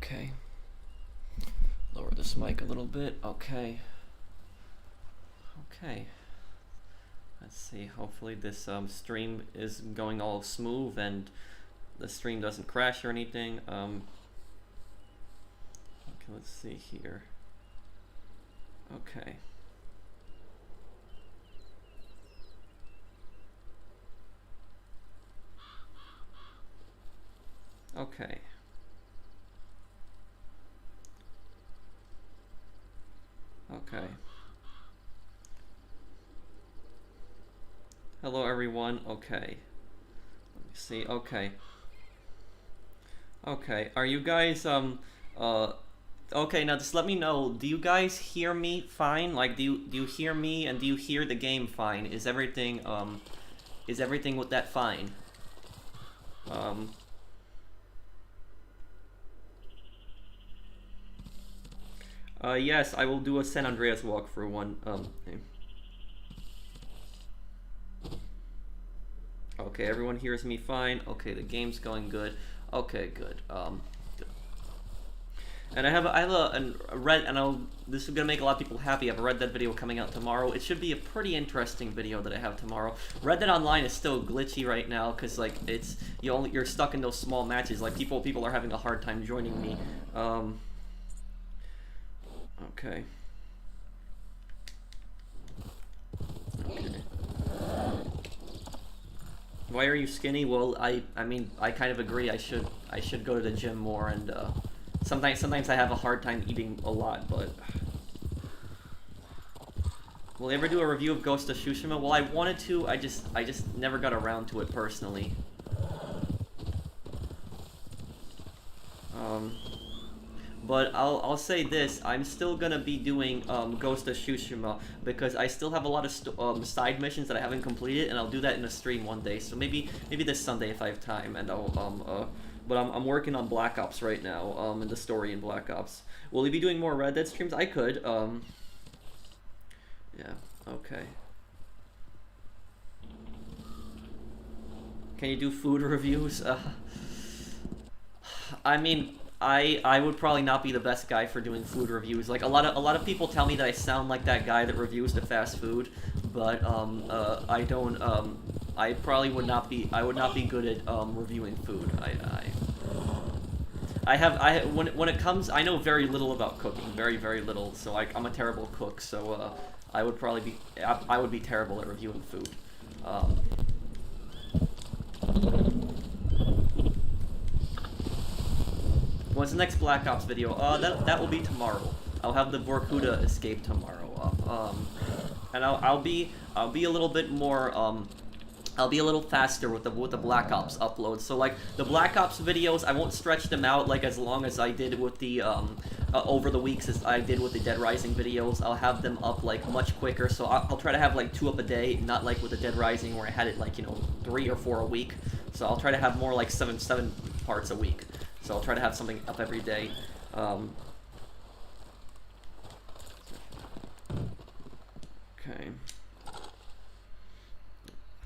Okay. Lower this mic a little bit. Okay. Okay. Let's see. Hopefully this stream is going all smooth and the stream doesn't crash or anything. Okay, let's see here. Okay. Okay. Okay. Hello everyone. Okay. Let me see. Okay. Okay. Are you guys okay, now just let me know, do you guys hear me fine? Like do you hear me and do you hear the game fine? Is everything with that fine? Yes, I will do a San Andreas walkthrough one. Okay, everyone hears me fine. Okay, the game's going good. Okay, good. Good. And I have a Red, and this is gonna make a lot of people happy. I have a Red Dead video coming out tomorrow. It should be a pretty interesting video that I have tomorrow. Red Dead Online is still glitchy right now because like you're stuck in those small matches. Like people are having a hard time joining me. Okay. Okay. Why are you skinny? Well, I mean, I kind of agree. I should go to the gym more, and sometimes I have a hard time eating a lot, but will you ever do a review of Ghost of Tsushima? Well, I wanted to. I just never got around to it personally. But I'll say this, I'm still gonna be doing Ghost of Tsushima because I still have a lot of side missions that I haven't completed, and I'll do that in a stream one day. So maybe this Sunday if I have time, and but I'm working on Black Ops right now, and the story in Black Ops. Will you be doing more Red Dead streams? I could. Yeah. Okay. Can you do food reviews? I mean, I would probably not be the best guy for doing food reviews. Like a lot of people tell me that I sound like that guy that reviews the fast food, but I don't. I probably would not be. I would not be good at reviewing food. When it comes, I know very little about cooking, very little. So I'm a terrible cook. So I would probably be. I would be terrible at reviewing food. When's the next Black Ops video? That will be tomorrow. I'll have the Vorkuta escape tomorrow up. And I'll be a little bit more I'll be a little faster with the Black Ops uploads. So like the Black Ops videos, I won't stretch them out like as long as I did with the over the weeks as I did with the Dead Rising videos. I'll have them up like much quicker. So I'll try to have like 2 up a day, not like with the Dead Rising where I had it like 3 or 4 a week. So I'll try to have more like 7 parts a week. So I'll try to have something up every day. Okay.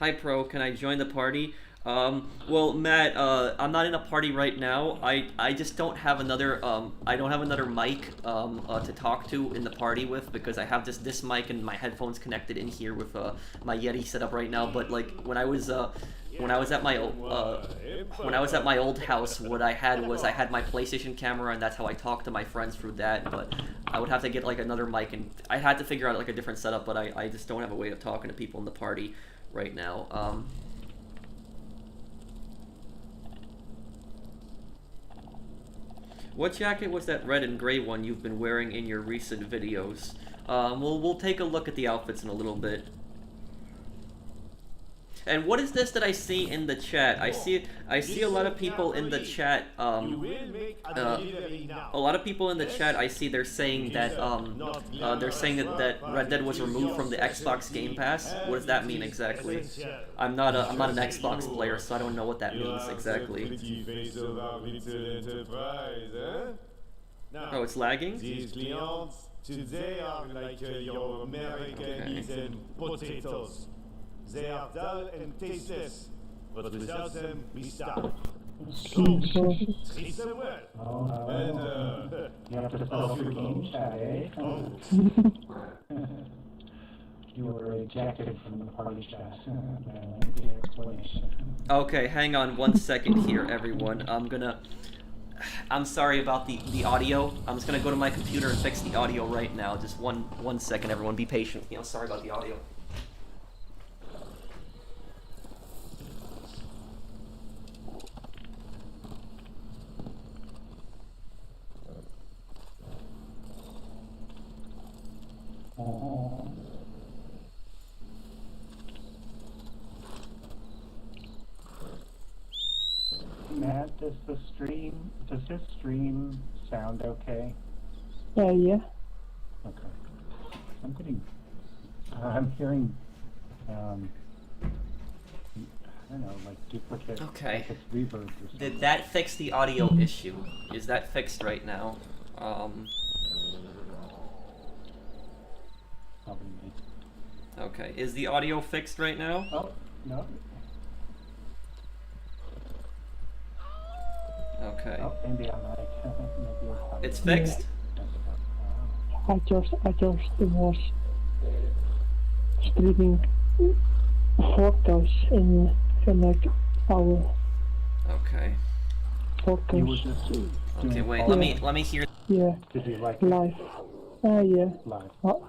Hi Pro, can I join the party? Well Matt, I'm not in a party right now. I just don't have another I don't have another mic to talk to in the party with because I have this mic and my headphones connected in here with my Yeti set up right now. But like when I was at my old house, what I had was I had my PlayStation camera, and that's how I talked to my friends through that. But I would have to get like another mic, and I had to figure out like a different setup. But I just don't have a way of talking to people in the party right now. What jacket was that red and gray one you've been wearing in your recent videos? We'll take a look at the outfits in a little bit. And what is this that I see in the chat? I see a lot of people in the chat. A lot of people in the chat. I see they're saying that that Red Dead was removed from the Xbox Game Pass. What does that mean exactly? I'm not an Xbox player, so I don't know what that means exactly. Oh, it's lagging? These clients today are like your American meat and potatoes. They are dull and tasteless, but without them, we starve. So, treat them well. Oh, And, you have to set up your game chat, eh? You were ejected from the party chat. The explanation. Okay, hang on 1 second here, everyone. I'm sorry about the audio. I'm just gonna go to my computer and fix the audio right now. Just one second, everyone. Be patient. You know, sorry about the audio. Oh. Matt, does this stream sound okay? Yeah. Okay. I'm hearing, I don't know, like duplicate, Okay. like it's reverb or something. Did that fix the audio issue? Is that fixed right now? Probably me. Okay. Is the audio fixed right now? Oh, no. Okay. Oh, maybe I'm like, maybe It's fixed? I just was streaming photos in like our Okay. You were photos. just doing Okay, wait, all- let me hear. Yeah, Did you like live. Yeah. live? A How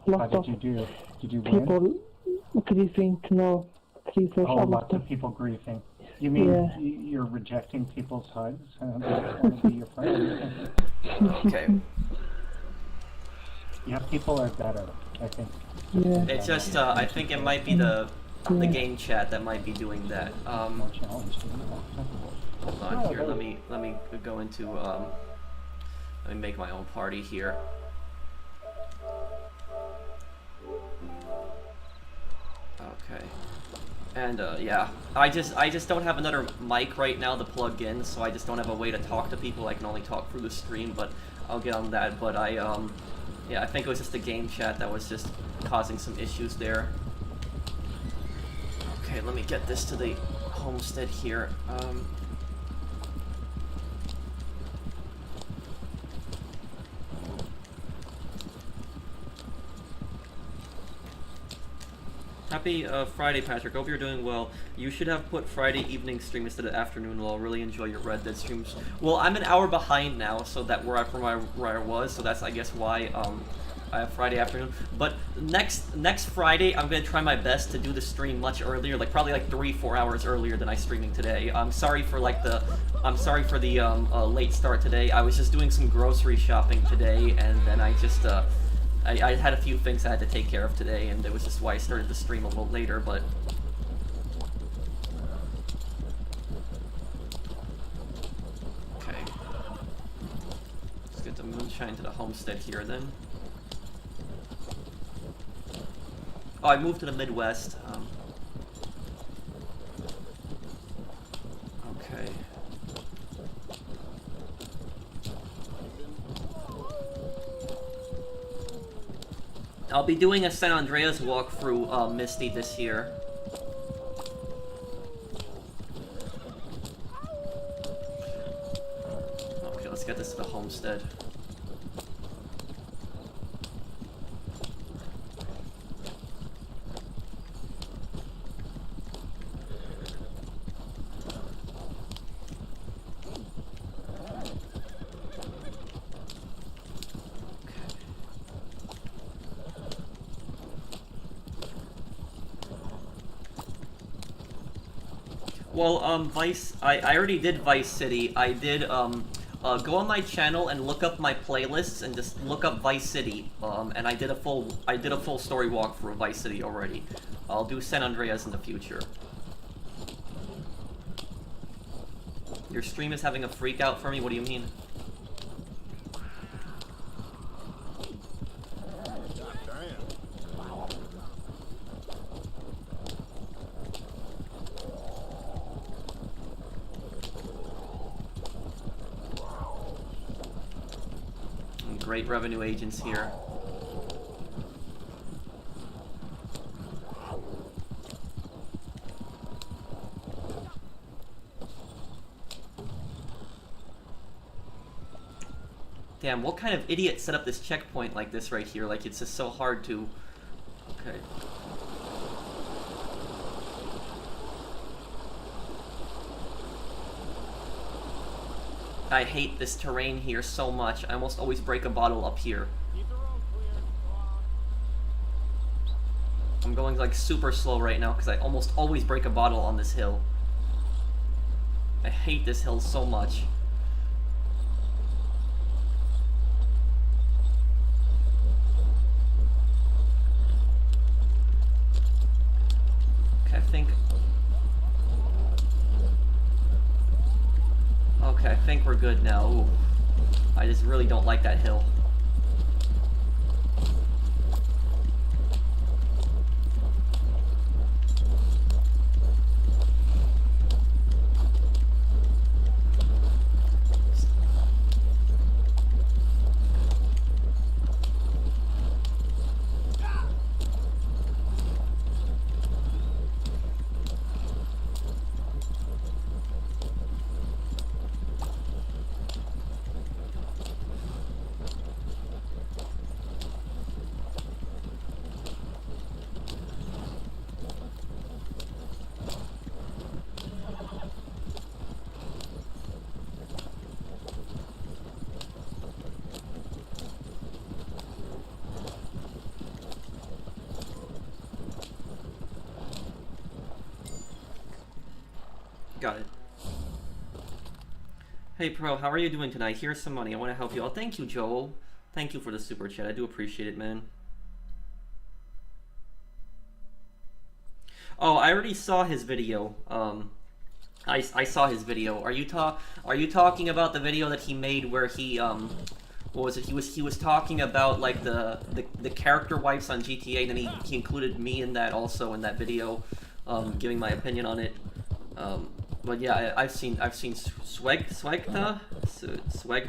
lot of did you do? Did you win? people grieving, no, grievers, Oh, a lots lot of of, people grieving. You mean Yeah. you're rejecting people's hugs? They just want to be your friend. Okay. Yeah, people are better, I think. yeah. It's just I think it might be the Yeah. game chat that might be doing that. More challenging. Hold on here. Let me go into let me make my own party here. Okay. And yeah, I just don't have another mic right now to plug in, so I just don't have a way to talk to people. I can only talk through the stream, but I'll get on that. But yeah, I think it was just the game chat that was just causing some issues there. Okay, let me get this to the homestead here. Happy Friday, Patrick. Hope you're doing well. You should have put Friday evening stream instead of afternoon. Well, really enjoy your Red Dead streams. Well, I'm an hour behind now, so that where I was. So that's I guess why I have Friday afternoon. But next Friday, I'm gonna try my best to do the stream much earlier, like probably like 3-4 hours earlier than I'm streaming today. I'm sorry for the late start today. I was just doing some grocery shopping today, and then I just I had a few things I had to take care of today, and it was just why I started the stream a little later, but... Okay. Let's get the moonshine to the homestead here, then. Oh, I moved to the Midwest. Okay. I'll be doing a San Andreas walkthrough, Misty, this year. Okay, let's get this to the homestead. Well, Vice, I already did Vice City. I did, go on my channel and look up my playlists and just look up Vice City. And I did a full story walkthrough of Vice City already. I'll do San Andreas in the future. Your stream is having a freak out for me? What do you mean? Great revenue agents here. Damn, what kind of idiot set up this checkpoint like this right here? Like, it's just so hard to... Okay. I hate this terrain here so much. I almost always break a bottle up here. Keep the road clear. Come on. I'm going like super slow right now because I almost always break a bottle on this hill. I hate this hill so much. Okay, I think we're good now. Ooh. I just really don't like that hill. Got it. Hey Pro, how are you doing tonight? Here's some money. I want to help you. Oh, thank you, Joel. Thank you for the super chat. I do appreciate it, man. Oh, I already saw his video. I saw his video. Are you talking about the video that he made where he what was it? He was talking about like the character wipes on GTA, and then he included me in that also in that video, giving my opinion on it. But yeah, I've seen Swagta,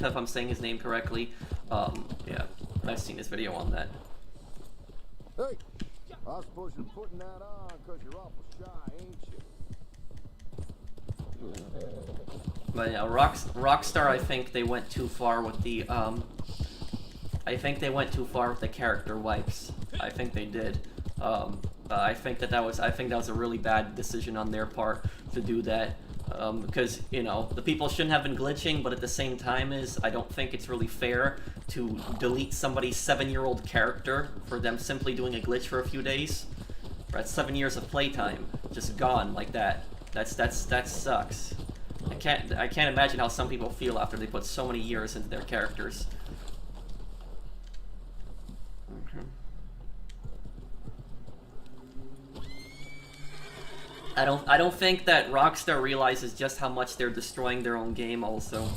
if I'm saying his name correctly. Yeah, I've seen his video on that. Hey, I suppose you're putting that on because you're awful shy, ain't you? But yeah, Rockstar, I think they went too far with the I think they went too far with the character wipes. I think they did. I think that was a really bad decision on their part to do that, because you know the people shouldn't have been glitching, but at the same time I don't think it's really fair to delete somebody's 7-year-old character for them simply doing a glitch for a few days. That's 7 years of playtime just gone like that. That sucks. I can't imagine how some people feel after they put so many years into their characters. Okay. I don't think that Rockstar realizes just how much they're destroying their own game also.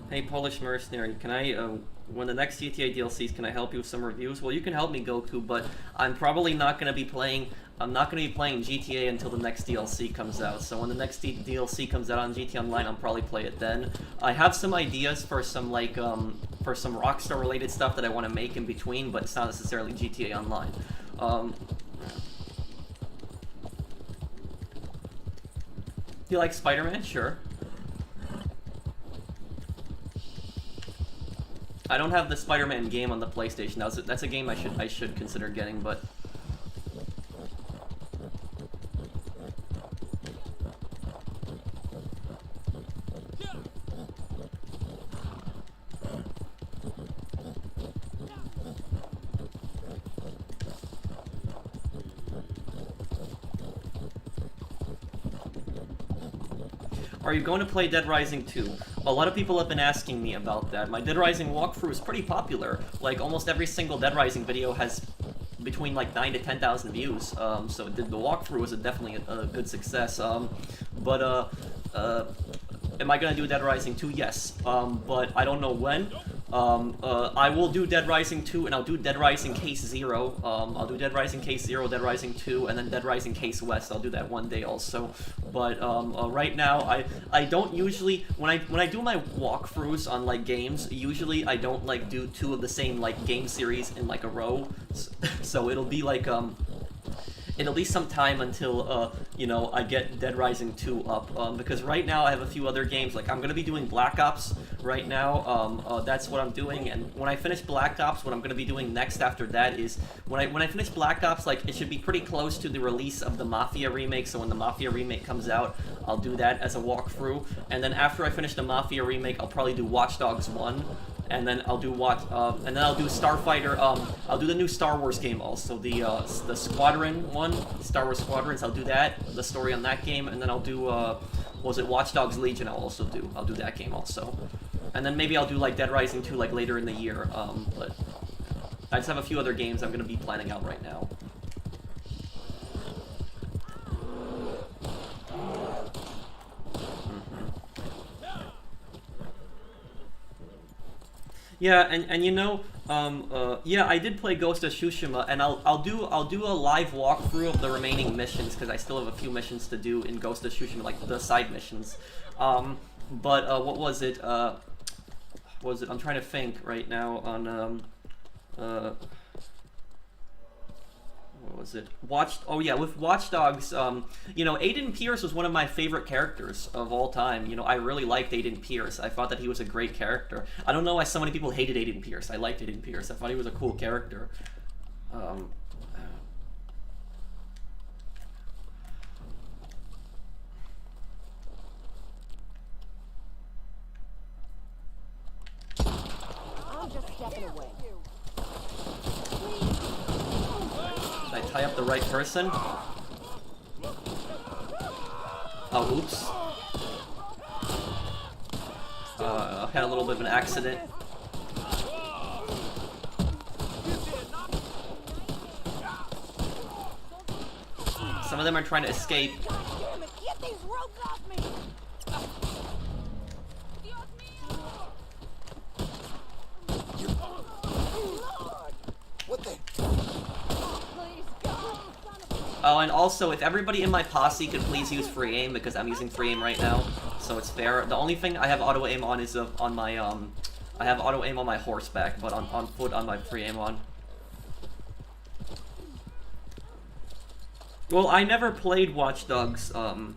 Hey Polish Mercenary, can I when the next GTA DLCs, can I help you with some reviews? Well, you can help me, Goku, but I'm probably not going to be playing GTA until the next DLC comes out. So when the next DLC comes out on GTA Online, I'll probably play it then. I have some ideas for some like for some Rockstar related stuff that I want to make in between, but it's not necessarily GTA Online. Do you like Spider-Man? Sure. I don't have the Spider-Man game on the PlayStation. That's a game I should consider getting, but are you going to play Dead Rising 2? A lot of people have been asking me about that. My Dead Rising walkthrough is pretty popular. Like, almost every single Dead Rising video has between like 9 to 10,000 views. So the walkthrough was definitely a good success. Am I gonna do Dead Rising 2? Yes. But I don't know when. I will do Dead Rising 2, and I'll do Dead Rising Case 0. I'll do Dead Rising Case 0, Dead Rising 2, and then Dead Rising Case West. I'll do that one day also. But right now, I don't usually when I do my walkthroughs on like games. Usually, I don't like do 2 of the same like game series in like a row. So it'll be like it'll be some time until you know, I get Dead Rising 2 up, because right now I have a few other games. Like I'm gonna be doing Black Ops right now. That's what I'm doing, and when I finish Black Ops, what I'm gonna be doing next after that is when I finish Black Ops, like it should be pretty close to the release of the Mafia remake. So when the Mafia remake comes out, I'll do that as a walkthrough, and then after I finish the Mafia remake, I'll probably do Watch Dogs 1. And then I'll do and then I'll do Starfighter. I'll do the new Star Wars game also, the Squadron one, Star Wars Squadrons. I'll do that, the story on that game, and then I'll do was it Watch Dogs Legion? I'll do that game also, and then maybe I'll do like Dead Rising 2 like later in the year. But I just have a few other games I'm gonna be planning out right now. Yeah, and you know, yeah, I did play Ghost of Tsushima, and I'll do a live walkthrough of the remaining missions because I still have a few missions to do in Ghost of Tsushima, like the side missions. But what was it? What was it? I'm trying to think right now on what was it? Oh yeah, with Watch Dogs, you know, Aiden Pierce was one of my favorite characters of all time. You know, I really liked Aiden Pierce. I thought that he was a great character. I don't know why so many people hated Aiden Pierce. I liked Aiden Pierce. I thought he was a cool character. I'm just stepping away. Did I tie up the right person? Oh, oops. I had a little bit of an accident. Some of them are trying to escape. Damn it, get these ropes off me! What the? Please, God, son of a... Oh, and also, if everybody in my posse could please use free aim, because I'm using free aim right now, so it's fair. The only thing I have auto aim on is on my, I have auto aim on my horseback, but on foot on my free aim on. Well, I never played Watch Dogs, 2.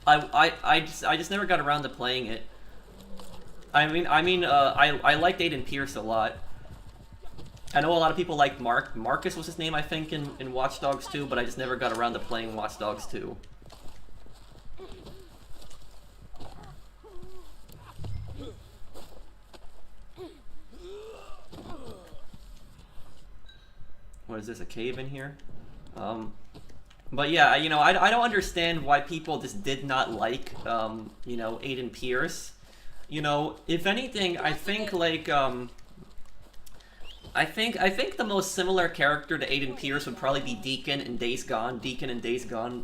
I just never got around to playing it. I liked Aiden Pierce a lot. I know a lot of people like Marcus was his name, I think, in Watch Dogs 2, but I just never got around to playing Watch Dogs 2. What is this, a cave in here? But yeah, you know, I don't understand why people just did not like, you know, Aiden Pierce. You know, if anything, I think, like, I think the most similar character to Aiden Pierce would probably be Deacon in Days Gone.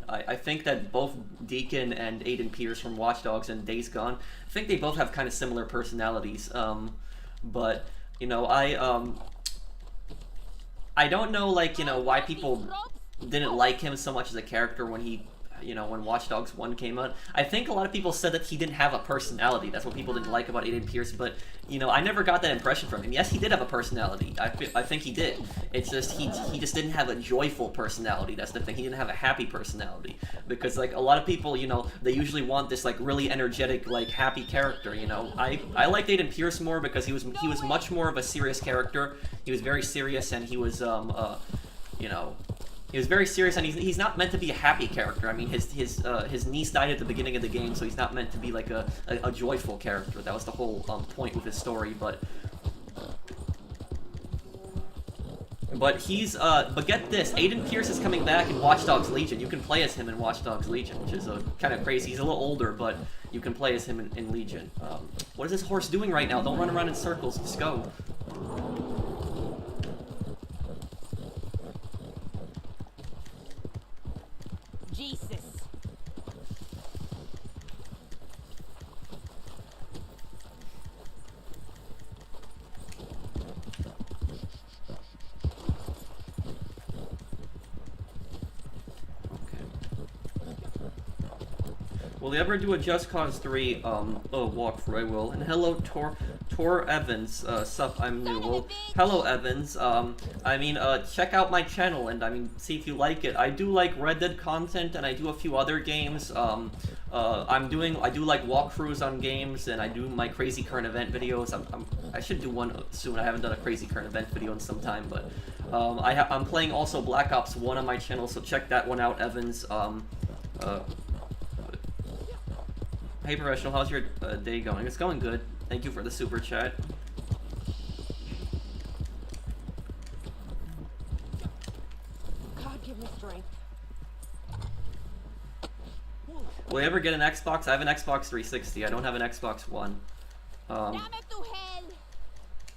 I think that both Deacon and Aiden Pierce from Watch Dogs and Days Gone, I think they both have kind of similar personalities. But, you know, I don't know, like, you know, why people didn't like him so much as a character when he, you know, when Watch Dogs 1 came out. I think a lot of people said that he didn't have a personality. That's what people didn't like about Aiden Pierce, but, you know, I never got that impression from him. Yes, he did have a personality. I think he did. It's just, he just didn't have a joyful personality. That's the thing. He didn't have a happy personality. Because, like, a lot of people, you know, they usually want this, like, really energetic, like, happy character, you know. I liked Aiden Pierce more because he was much more of a serious character. He was very serious, and he was, you know, he was very serious, and he's not meant to be a happy character. I mean, his niece died at the beginning of the game, so he's not meant to be like a joyful character. That was the whole point with his story. But he's but get this, Aiden Pierce is coming back in Watch Dogs Legion. You can play as him in Watch Dogs Legion, which is kind of crazy. He's a little older, but you can play as him in Legion. What is this horse doing right now? Don't run around in circles. Just go. Jesus. Will you ever do a Just Cause 3 walkthrough? I will. And hello, Tor Evans. Sup, I'm new. Well, hello, Evans. I mean, check out my channel and I mean, see if you like it. I do like Red Dead content and I do a few other games. I do like walkthroughs on games and I do my crazy current event videos. I should do one soon. I haven't done a crazy current event video in some time, but I'm playing also Black Ops 1 on my channel, so check that one out, Evans. Hey Professional, how's your day going? It's going good. Thank you for the super chat. God, give me strength. Will you ever get an Xbox? I have an Xbox 360. I don't have an Xbox One. Dame tu hell.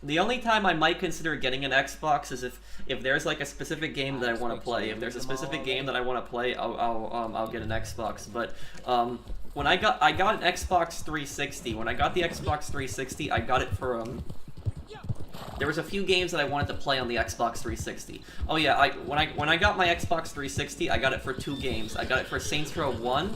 The only time I might consider getting an Xbox is if there's like a specific game that I want to play. If there's a specific game that I want to play, I'll get an Xbox. But when I got an Xbox 360. When I got the Xbox 360, I got it for there was a few games that I wanted to play on the Xbox 360. Oh yeah, when I got my Xbox 360, I got it for 2 games. I got it for Saints Row 1,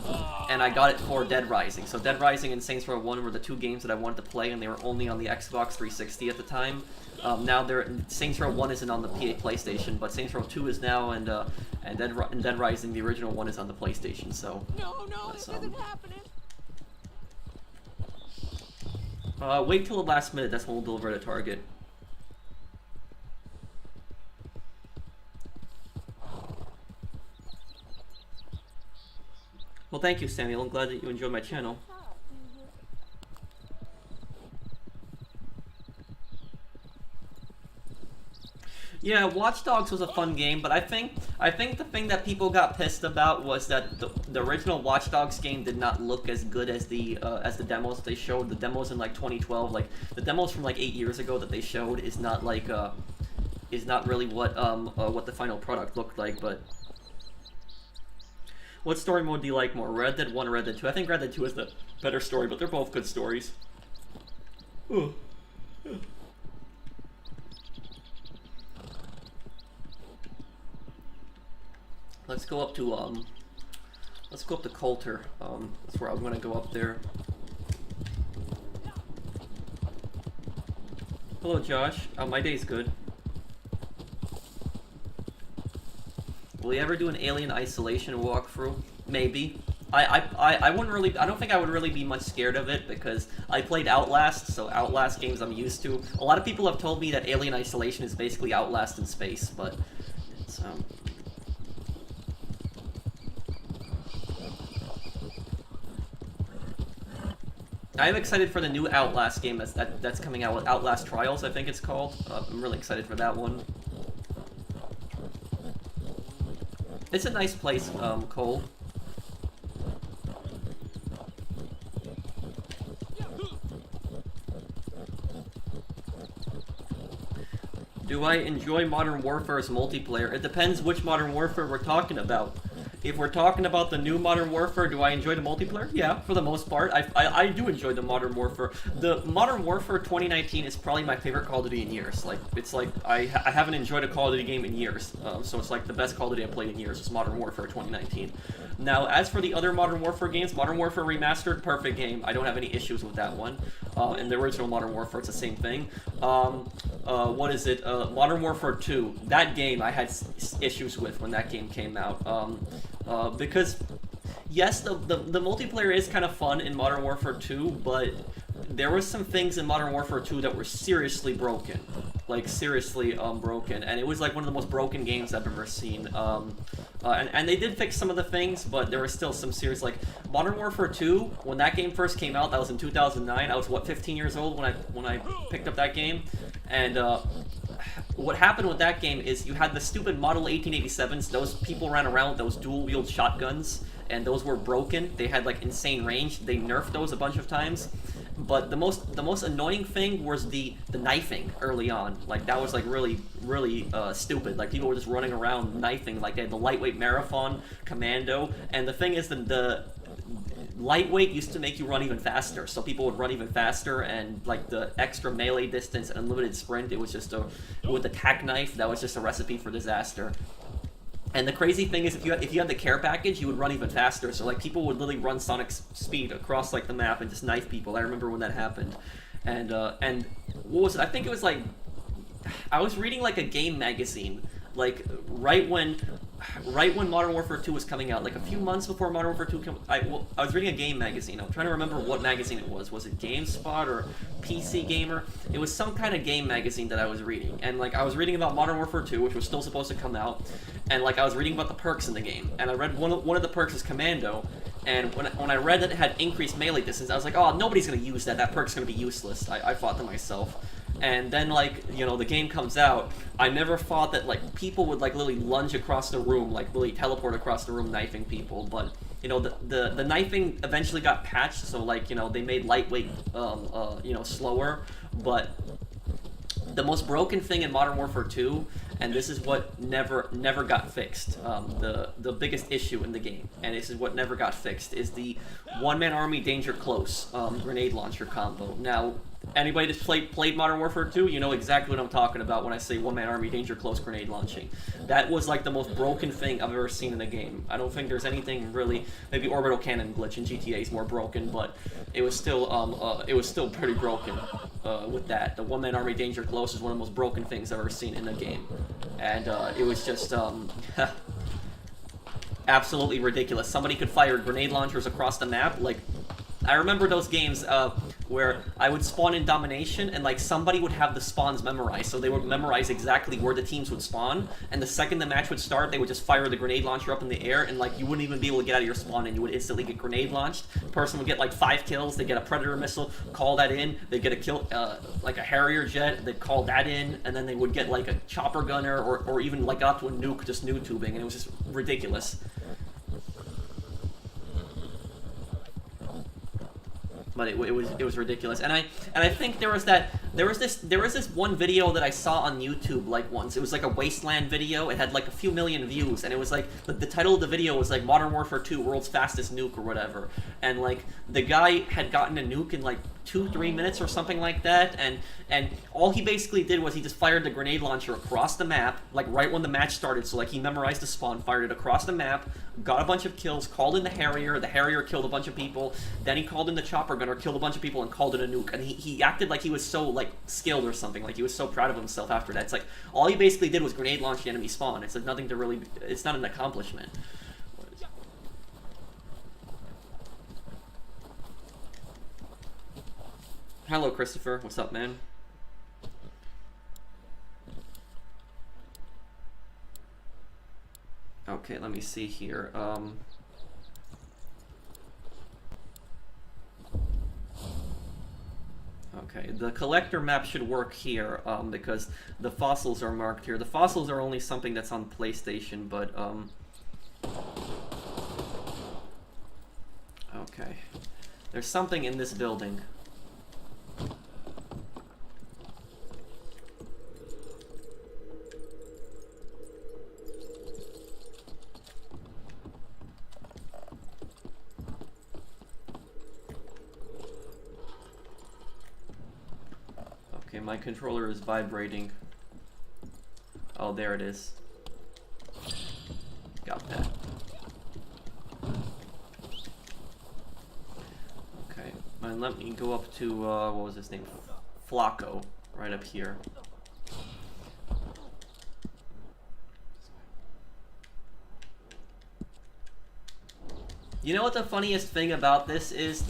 and I got it for Dead Rising. So Dead Rising and Saints Row 1 were the 2 games that I wanted to play, and they were only on the Xbox 360 at the time. Now Saints Row 1 isn't on the PlayStation, but Saints Row 2 is now, and Dead Rising, the original one, is on the PlayStation. So No, this isn't happening. wait till the last minute. That's when we'll deliver to Target. Well, thank you, Samuel. I'm glad that you enjoyed my channel. Yeah, Watch Dogs was a fun game, but I think the thing that people got pissed about was that the original Watch Dogs game did not look as good as the demos that they showed. The demos in like 2012, like the demos from like 8 years ago that they showed, is not like is not really what the final product looked like. But what story mode do you like more, Red Dead 1 or Red Dead 2? I think Red Dead 2 is the better story, but they're both good stories. Ooh. Let's go up to Coulter. That's where I'm gonna go up there. Hello, Josh. My day's good. Will you ever do an Alien Isolation walkthrough? Maybe. I wouldn't really. I don't think I would really be much scared of it because I played Outlast, so Outlast games I'm used to. A lot of people have told me that Alien Isolation is basically Outlast in space, but it's I'm excited for the new Outlast game that's coming out with Outlast Trials, I think it's called. I'm really excited for that one. It's a nice place, Cole. Do I enjoy Modern Warfare's multiplayer? It depends which Modern Warfare we're talking about. If we're talking about the new Modern Warfare, do I enjoy the multiplayer? Yeah, for the most part. I do enjoy the Modern Warfare. The Modern Warfare 2019 is probably my favorite Call of Duty in years. Like, it's like, I haven't enjoyed a Call of Duty game in years. So it's like the best Call of Duty I've played in years is Modern Warfare 2019. Now, as for the other Modern Warfare games, Modern Warfare Remastered, perfect game. I don't have any issues with that one. And the original Modern Warfare, it's the same thing. What is it? Modern Warfare 2. That game I had issues with when that game came out. Because, yes, the multiplayer is kind of fun in Modern Warfare 2, but there were some things in Modern Warfare 2 that were seriously broken. Like, seriously broken. And it was like one of the most broken games I've ever seen. And they did fix some of the things, but there was still some serious, like, Modern Warfare 2, when that game first came out, that was in 2009, I was, what, 15 years old when I picked up that game? And, what happened with that game is you had the stupid Model 1887s, those people ran around with those dual-wield shotguns, and those were broken. They had, like, insane range. They nerfed those a bunch of times. But the most annoying thing was the knifing early on. Like, that was, like, really stupid. Like, people were just running around knifing. Like, they had the lightweight Marathon Commando, and the thing is the lightweight used to make you run even faster, so people would run even faster, and like the extra melee distance and unlimited sprint, it was just with the tack knife, that was just a recipe for disaster. And the crazy thing is, if you had the care package, you would run even faster. So like people would literally run Sonic speed across like the map and just knife people. I remember when that happened. And what was it? I think it was like I was reading like a game magazine, like right when Modern Warfare 2 was coming out, like a few months before Modern Warfare 2 came. I was reading a game magazine. I'm trying to remember what magazine it was. Was it GameSpot or PC Gamer? It was some kind of game magazine that I was reading, and like I was reading about Modern Warfare 2, which was still supposed to come out, and like I was reading about the perks in the game, and I read one of the perks is Commando, and when I read that it had increased melee distance, I was like, oh, nobody's gonna use that. That perk's gonna be useless. I thought to myself. And then, like, you know, the game comes out, I never thought that, like, people would, like, literally lunge across the room, like, really teleport across the room knifing people, but, you know, the knifing eventually got patched, so, like, you know, they made lightweight, you know, slower, but the most broken thing in Modern Warfare 2, and this is what never got fixed, the biggest issue in the game, and this is what never got fixed, is the one-man army danger close grenade launcher combo. Now, anybody that's played Modern Warfare 2, you know exactly what I'm talking about when I say one-man army danger close grenade launching. That was like the most broken thing I've ever seen in a game. I don't think there's anything really, maybe orbital cannon glitch in GTA is more broken, but it was still pretty broken with that. The one-man army danger close is one of the most broken things I've ever seen in a game. And it was just absolutely ridiculous. Somebody could fire grenade launchers across the map, like, I remember those games where I would spawn in Domination and like somebody would have the spawns memorized, so they would memorize exactly where the teams would spawn, and the second the match would start, they would just fire the grenade launcher up in the air, and like you wouldn't even be able to get out of your spawn, and you would instantly get grenade launched. Person would get like 5 kills, they get a Predator missile, call that in, they get a kill, like a Harrier jet, they'd call that in, and then they would get like a chopper gunner, or even like up to a nuke, just noob tubing, and it was just ridiculous. But it was ridiculous, and I think there was this one video that I saw on YouTube like once. It was like a Wasteland video. It had like a few million views, and it was like the title of the video was like Modern Warfare 2 World's Fastest Nuke or whatever. And like the guy had gotten a nuke in like 2-3 minutes or something like that, and all he basically did was he just fired the grenade launcher across the map, like right when the match started. So like he memorized the spawn, fired it across the map, got a bunch of kills, called in the Harrier killed a bunch of people, then he called in the chopper gunner, killed a bunch of people, and called it a nuke. And he acted like he was so like skilled or something, like he was so proud of himself after that. It's like all he basically did was grenade launch the enemy spawn. It's like nothing to really, it's not an accomplishment. Hello, Christopher. What's up, man? Okay, let me see here. Okay, the collector map should work here, because the fossils are marked here. The fossils are only something that's on PlayStation, but, okay. There's something in this building. Okay, my controller is vibrating. Oh, there it is. Got that. Okay, and let me go up to, what was his name? Flacco, right up here. You know what the funniest thing about this is?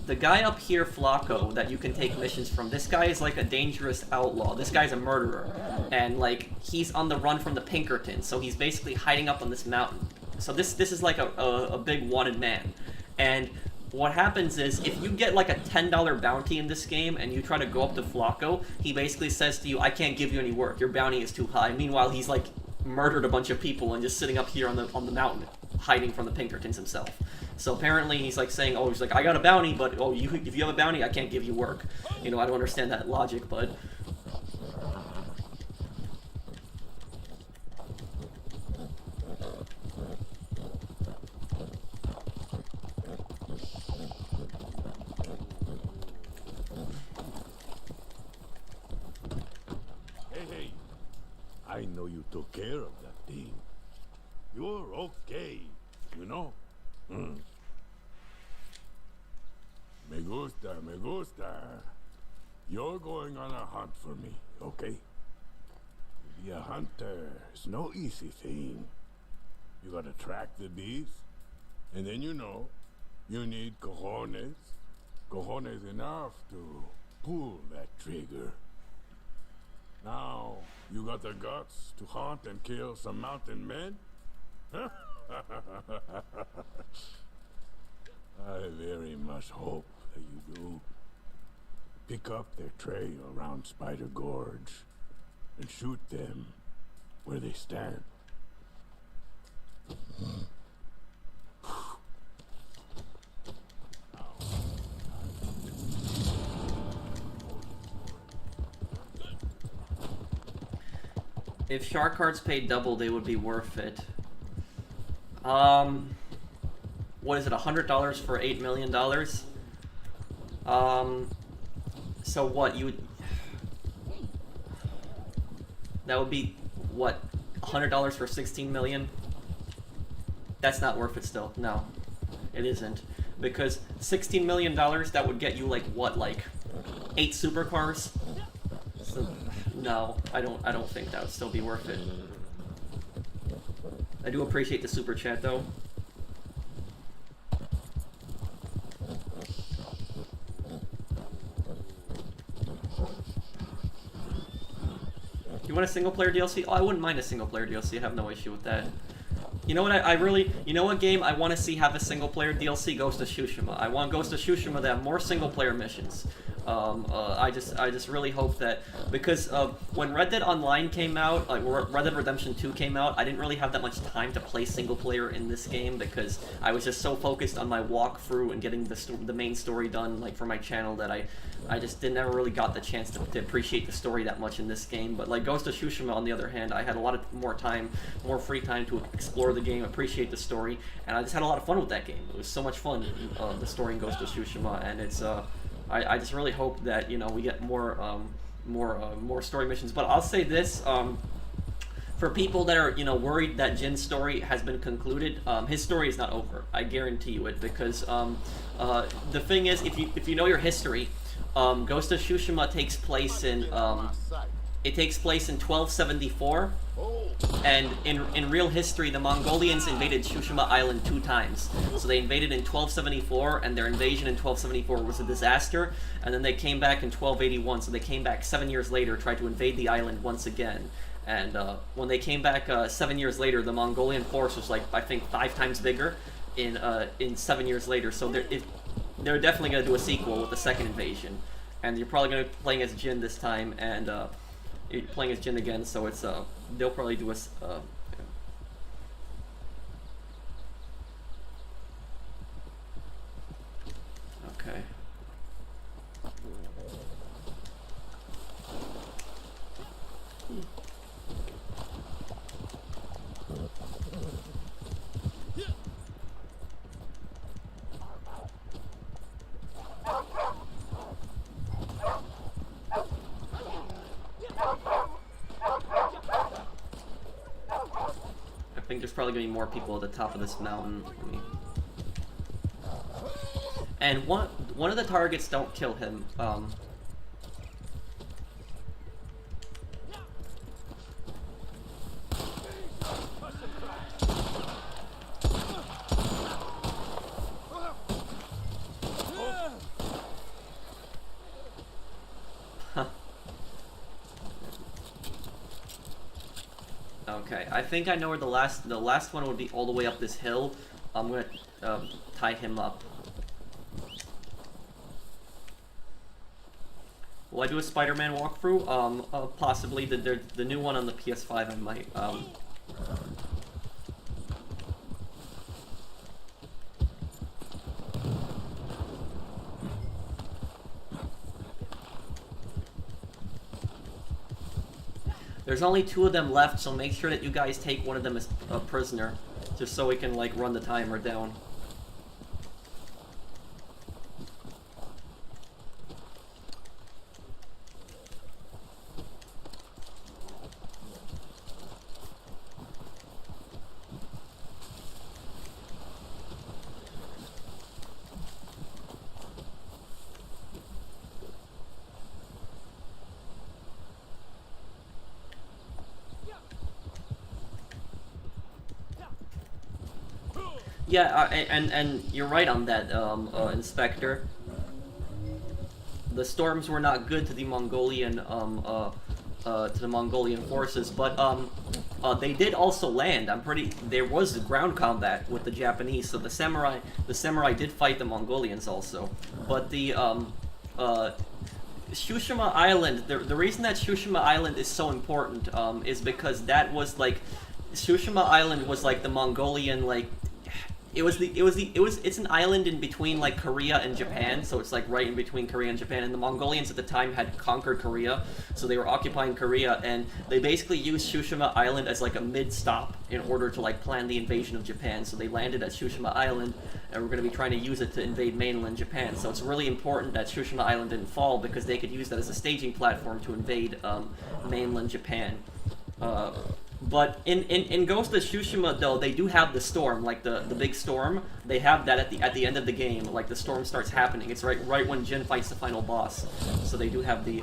The guy up here, Flacco, that you can take missions from, this guy is like a dangerous outlaw. This guy's a murderer. And like, he's on the run from the Pinkerton, so he's basically hiding up on this mountain. So this is like a big wanted man. And what happens is, if you get like a $10 bounty in this game and you try to go up to Flacco, he basically says to you, I can't give you any work, your bounty is too high. Meanwhile, he's like murdered a bunch of people and just sitting up here on the mountain, hiding from the Pinkertons himself. So apparently he's like saying, oh, he's like, I got a bounty, but oh, if you have a bounty, I can't give you work. You know, I don't understand that logic, but... Hey, I know you took care of that thing. you're okay, you know? Mm. Me gusta, me gusta. You're going on a hunt for me, okay? To be a hunter is no easy thing. You gotta track the beast, and then you know, you need cojones. Cojones enough to pull that trigger. Now, you got the guts to hunt and kill some mountain men? I very much hope that you do. Pick up their trail around Spider Gorge and shoot them where they stand. If shark cards paid double, they would be worth it. What is it, $100 for $8 million? So what, you would... That would be, what, $100 for 16 million? That's not worth it still, no. It isn't. Because $16 million, that would get you like, what, like 8 supercars? So, no, I don't think that would still be worth it. I do appreciate the super chat though. You want a single player DLC? Oh, I wouldn't mind a single player DLC. I have no issue with that. You know what, I really, you know what game I want to see have a single player DLC? Ghost of Tsushima. I want Ghost of Tsushima to have more single player missions. I just really hope that, because when Red Dead Online came out, like Red Dead Redemption 2 came out, I didn't really have that much time to play single player in this game because I was just so focused on my walkthrough and getting the main story done, like for my channel, that I just never really got the chance to appreciate the story that much in this game. But like Ghost of Tsushima, on the other hand, I had a lot of more free time to explore the game, appreciate the story, and I just had a lot of fun with that game. It was so much fun, the story in Ghost of Tsushima, and it's I just really hope that, you know, we get more story missions. But I'll say this, for people that are, you know, worried that Jin's story has been concluded, his story is not over. I guarantee you it, because the thing is, if you know your history, Ghost of Tsushima takes place in 1274. And in real history, the Mongolians invaded Tsushima Island 2 times. So they invaded in 1274, and their invasion in 1274 was a disaster. And then they came back in 1281, so they came back 7 years later, tried to invade the island once again. And when they came back 7 years later, the Mongolian force was like, I think, 5 times bigger in 7 years later. So they're definitely going to do a sequel with the second invasion. And you're probably going to be playing as Jin this time, and you're playing as Jin again, so it's they'll probably do a okay. I think there's probably gonna be more people at the top of this mountain. And one of the targets, don't kill him. Okay, I think I know where the last one would be, all the way up this hill. I'm gonna tie him up. Will I do a Spider-Man walkthrough? Possibly. The new one on the PS5 I might. There's only 2 of them left, so make sure that you guys take one of them as a prisoner, just so we can like run the timer down. Yeah, and you're right on that, Inspector. The storms were not good to the Mongolian forces, but they did also land. There was ground combat with the Japanese, so the samurai did fight the Mongolians also. But the Tsushima Island, the reason that Tsushima Island is so important is because that was like Tsushima Island was like the Mongolian like. It's an island in between like Korea and Japan, so it's like right in between Korea and Japan, and the Mongolians at the time had conquered Korea, so they were occupying Korea, and they basically used Tsushima Island as like a mid-stop in order to like plan the invasion of Japan. So they landed at Tsushima Island, and we're going to be trying to use it to invade mainland Japan. So it's really important that Tsushima Island didn't fall, because they could use that as a staging platform to invade mainland Japan. But in Ghost of Tsushima, though, they do have the storm, like the big storm. They have that at the end of the game, like the storm starts happening. It's right when Jin fights the final boss. So they do have the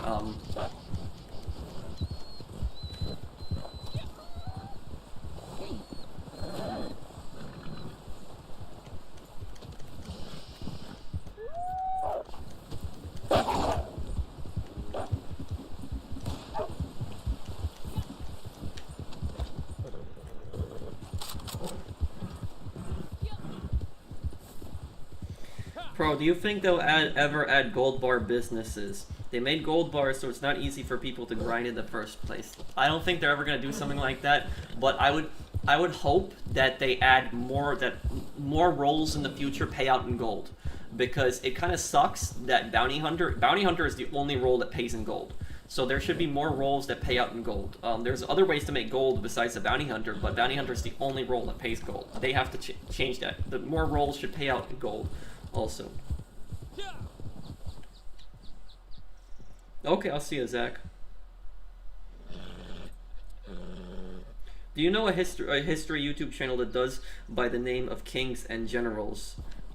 Pro, do you think they'll ever add gold bar businesses? They made gold bars, so it's not easy for people to grind in the first place. I don't think they're ever gonna do something like that, but I would hope that they add more roles in the future pay out in gold, because it kind of sucks that bounty hunter is the only role that pays in gold. So there should be more roles that pay out in gold. There's other ways to make gold besides the bounty hunter, but bounty hunter is the only role that pays gold. They have to change that. The more roles should pay out in gold. Also. Okay, I'll see you, Zach. Do you know a history YouTube channel that does by the name of Kings and Generals?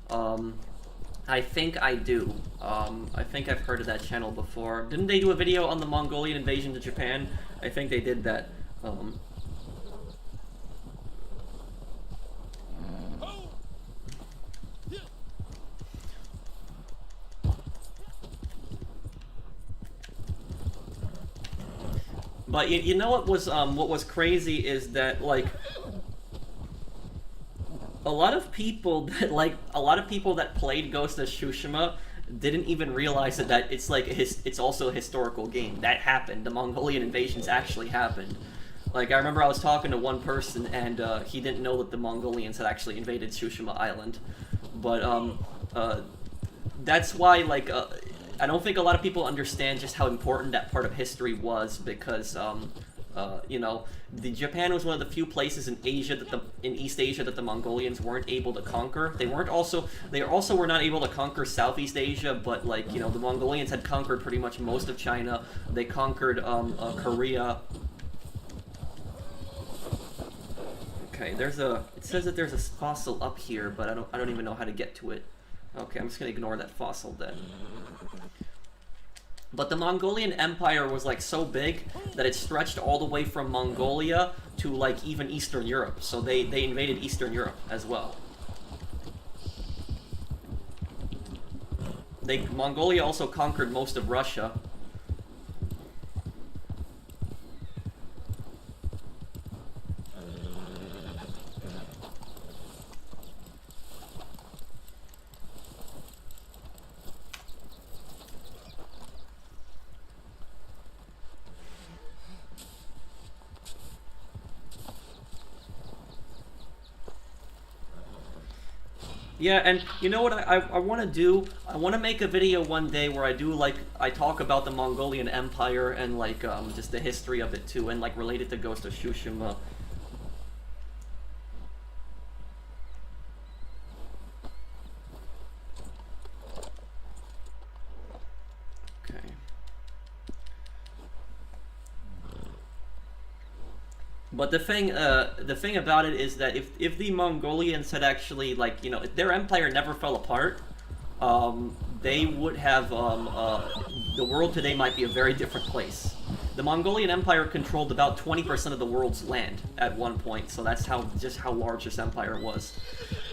I think I do. I think I've heard of that channel before. Didn't they do a video on the Mongolian invasion to Japan? I think they did that. But you know what was crazy is that like a lot of people that played Ghost of Tsushima didn't even realize that it's like it's also a historical game. That happened. The Mongolian invasions actually happened. Like I remember I was talking to one person and he didn't know that the Mongolians had actually invaded Tsushima Island. But that's why like I don't think a lot of people understand just how important that part of history was, because you know, Japan was one of the few places in Asia in East Asia that the Mongolians weren't able to conquer. They also were not able to conquer Southeast Asia, but like, you know, the Mongolians had conquered pretty much most of China. They conquered Korea. Okay, it says that there's a fossil up here, but I don't even know how to get to it. Okay, I'm just gonna ignore that fossil then. But the Mongolian Empire was like so big that it stretched all the way from Mongolia to like even Eastern Europe. So they invaded Eastern Europe as well. Mongolia also conquered most of Russia. Yeah, and you know what I want to do? I want to make a video one day where I talk about the Mongolian Empire and like just the history of it too, and like relate it to Ghost of Tsushima. Okay. But the thing about it is that if the Mongolians had actually, like, you know, if their empire never fell apart, they would have, the world today might be a very different place. The Mongolian Empire controlled about 20% of the world's land at one point, so that's just how large this empire was.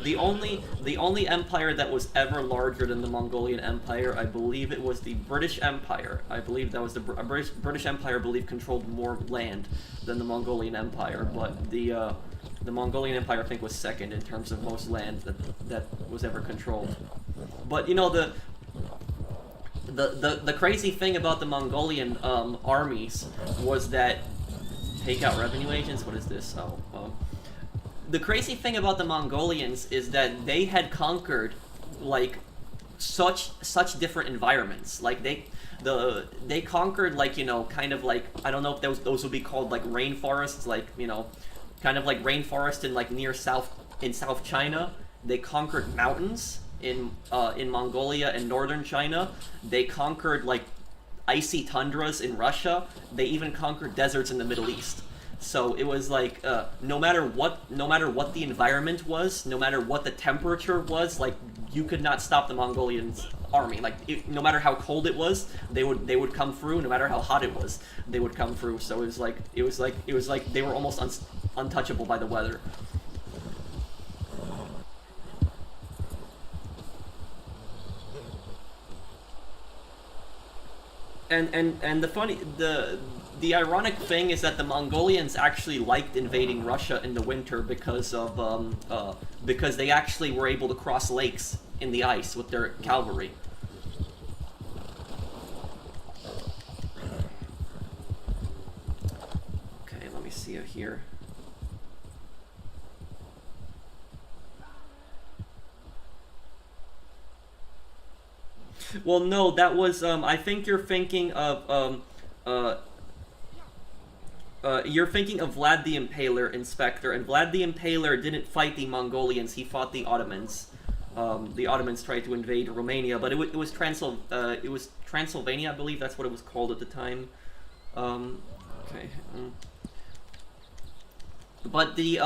the only empire that was ever larger than the Mongolian Empire, I believe it was the British Empire. I believe that was the British Empire. I believe controlled more land than the Mongolian Empire, but the Mongolian Empire I think was second in terms of most land that was ever controlled. But you know the crazy thing about the Mongolian armies was that take out revenue agents. What is this? The crazy thing about the Mongolians is that they had conquered like such different environments. Like they conquered like, you know, kind of like, I don't know if those would be called like rainforests, like, you know, kind of like rainforest in like near South China. They conquered mountains in Mongolia and northern China. They conquered like icy tundras in Russia. They even conquered deserts in the Middle East. So it was like no matter what the environment was, no matter what the temperature was, like you could not stop the Mongolian army. Like no matter how cold it was, they would come through. No matter how hot it was, they would come through. So it was like they were almost untouchable by the weather. And the ironic thing is that the Mongolians actually liked invading Russia in the winter because they actually were able to cross lakes in the ice with their cavalry. Okay, let me see it here. Well, no, that was I think you're thinking of Vlad the Impaler, Inspector, and Vlad the Impaler didn't fight the Mongolians, he fought the Ottomans. The Ottomans tried to invade Romania, but it was Transylvania, I believe that's what it was called at the time. Okay. But the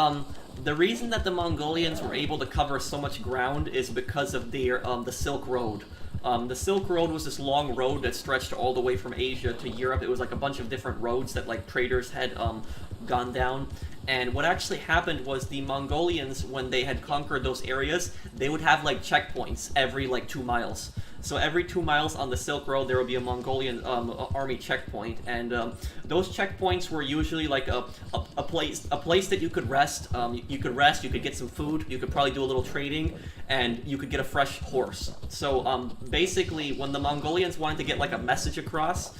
reason that the Mongolians were able to cover so much ground is because of their the Silk Road. The Silk Road was this long road that stretched all the way from Asia to Europe. It was like a bunch of different roads that like traders had gone down. And what actually happened was the Mongolians, when they had conquered those areas, they would have like checkpoints every like 2 miles. So every 2 miles on the Silk Road, there would be a Mongolian army checkpoint, and those checkpoints were usually like a place that you could rest. You could rest, you could get some food, you could probably do a little trading, and you could get a fresh horse. So basically, when the Mongolians wanted to get like a message across,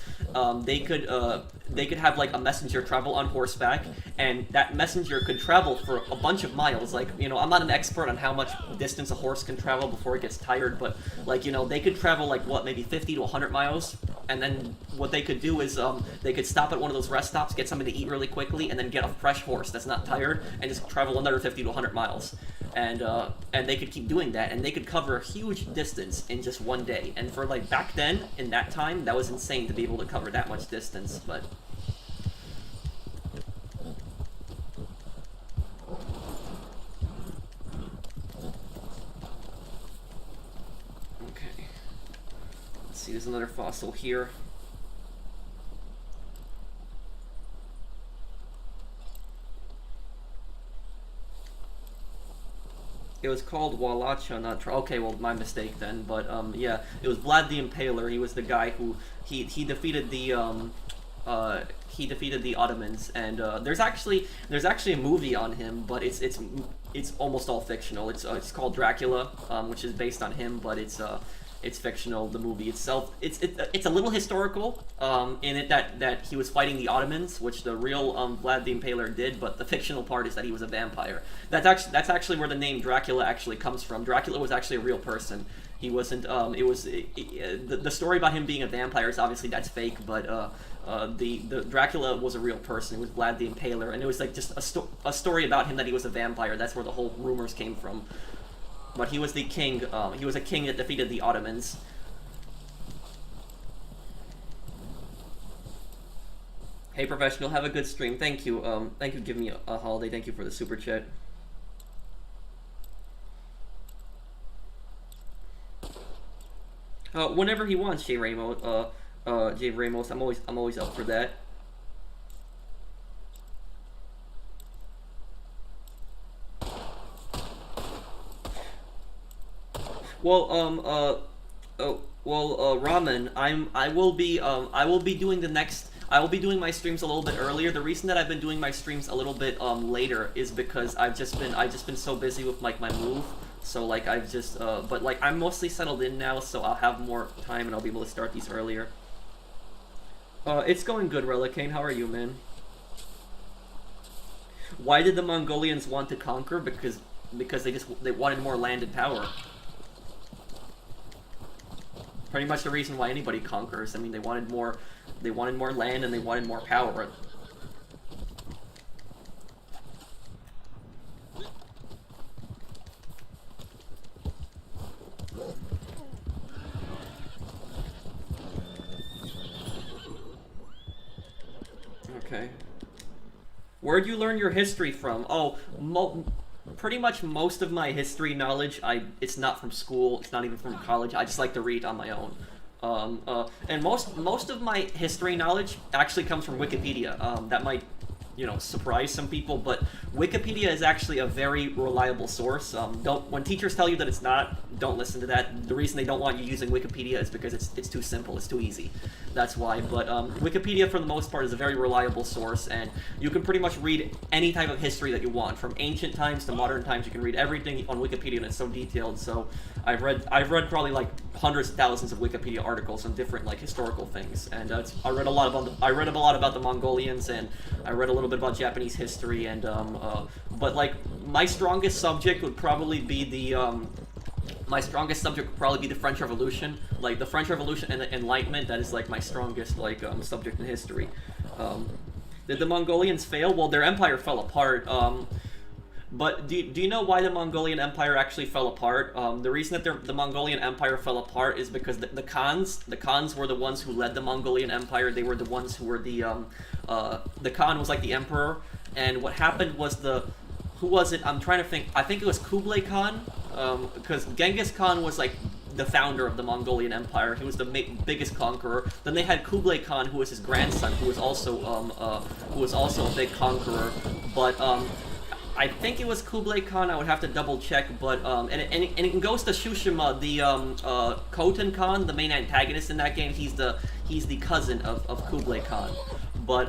they could have like a messenger travel on horseback, and that messenger could travel for a bunch of miles. Like, you know, I'm not an expert on how much distance a horse can travel before it gets tired, but like, you know, they could travel like what, maybe 50 to 100 miles, and then what they could do is they could stop at one of those rest stops, get something to eat really quickly, and then get a fresh horse that's not tired, and just travel another 50 to 100 miles. And they could keep doing that, and they could cover a huge distance in just one day. And for like back then, in that time, that was insane to be able to cover that much distance. But okay, let's see. There's another fossil here. It was called Walacha, not okay. Well, my mistake then. But yeah, it was Vlad the Impaler. He was the guy who he defeated the Ottomans. And there's actually a movie on him, but it's almost all fictional. It's called Dracula, which is based on him, but it's fictional. The movie itself, it's a little historical in it that he was fighting the Ottomans, which the real Vlad the Impaler did, but the fictional part is that he was a vampire. That's actually where the name Dracula actually comes from. Dracula was actually a real person. He wasn't. The story about him being a vampire is obviously that's fake, but the Dracula was a real person. It was Vlad the Impaler, and it was like just a story about him that he was a vampire. That's where the whole rumors came from. But he was the king. He was a king that defeated the Ottomans. Hey, Professional, have a good stream. Thank you. Thank you for giving me a holiday. Thank you for the super chat. Whenever he wants, Jay Ramos. Jay Ramos. I'm always up for that. Ramen, I will be doing the next. I will be doing my streams a little bit earlier. The reason that I've been doing my streams a little bit later is because I've just been so busy with like my move. So like I've just but like I'm mostly settled in now, so I'll have more time and I'll be able to start these earlier. It's going good, Relicane. How are you, man? Why did the Mongolians want to conquer? Because they wanted more land and power. Pretty much the reason why anybody conquers. I mean, they wanted more land and they wanted more power. Okay. Where'd you learn your history from? Oh, pretty much most of my history knowledge, it's not from school, it's not even from college, I just like to read on my own. And most of my history knowledge actually comes from Wikipedia. That might, surprise some people, but Wikipedia is actually a very reliable source. When teachers tell you that it's not, don't listen to that. The reason they don't want you using Wikipedia is because it's too simple, it's too easy. That's why. But Wikipedia, for the most part, is a very reliable source, and you can pretty much read any type of history that you want, from ancient times to modern times. You can read everything on Wikipedia, and it's so detailed. So I've read probably like hundreds of thousands of Wikipedia articles on different like historical things, and I read a lot about the Mongolians, and I read a little bit about Japanese history, and but like my strongest subject would probably be the French Revolution. Like the French Revolution and the Enlightenment, that is like my strongest like subject in history. Did the Mongolians fail? Well, their empire fell apart. But do you know why the Mongolian Empire actually fell apart? The reason that the Mongolian Empire fell apart is because the Khans were the ones who led the Mongolian Empire. They were the ones who were the Khan was like the emperor, and what happened was who was it? I'm trying to think. I think it was Kublai Khan, because Genghis Khan was like the founder of the Mongolian Empire. He was the biggest conqueror. Then they had Kublai Khan, who was his grandson, who was also a big conqueror. But I think it was Kublai Khan. I would have to double check. But and it goes to Tsushima, the Khotan Khan, the main antagonist in that game. He's the cousin of Kublai Khan. But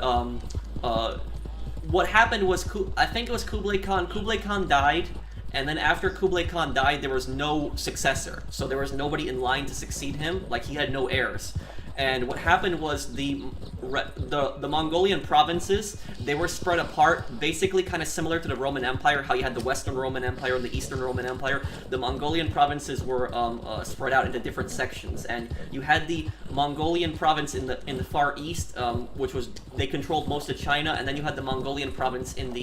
what happened was, I think it was Kublai Khan. Kublai Khan died, and then after Kublai Khan died, there was no successor. So there was nobody in line to succeed him. Like, he had no heirs. And what happened was the Mongolian provinces, they were spread apart, basically kind of similar to the Roman Empire, how you had the Western Roman Empire and the Eastern Roman Empire. The Mongolian provinces were spread out into different sections, and you had the Mongolian province in the far east, which was, they controlled most of China, and then you had the Mongolian province in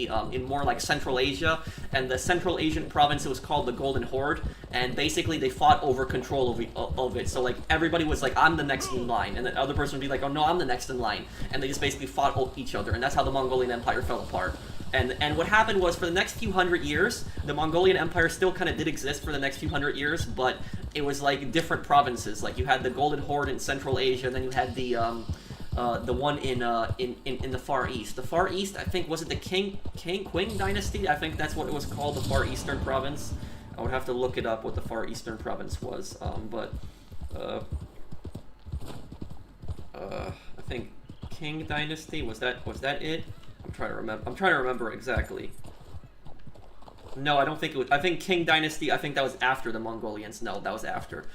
more like Central Asia, and the Central Asian province, it was called the Golden Horde, and basically they fought over control of it. So like everybody was like, I'm the next in line. And the other person would be like, oh no, I'm the next in line. And they just basically fought each other, and that's how the Mongolian Empire fell apart. And what happened was, for the next few hundred years, the Mongolian Empire still kind of did exist for the next few hundred years, but it was like different provinces. Like you had the Golden Horde in Central Asia, and then you had the one in the Far East. The Far East, I think, was it the Qing dynasty? I think that's what it was called, the Far Eastern province. I would have to look it up what the Far Eastern province was, I think Qing Dynasty, was that it? I'm trying to remember exactly. No, I don't think it was. I think Qing Dynasty, I think that was after the Mongolians. No, that was after.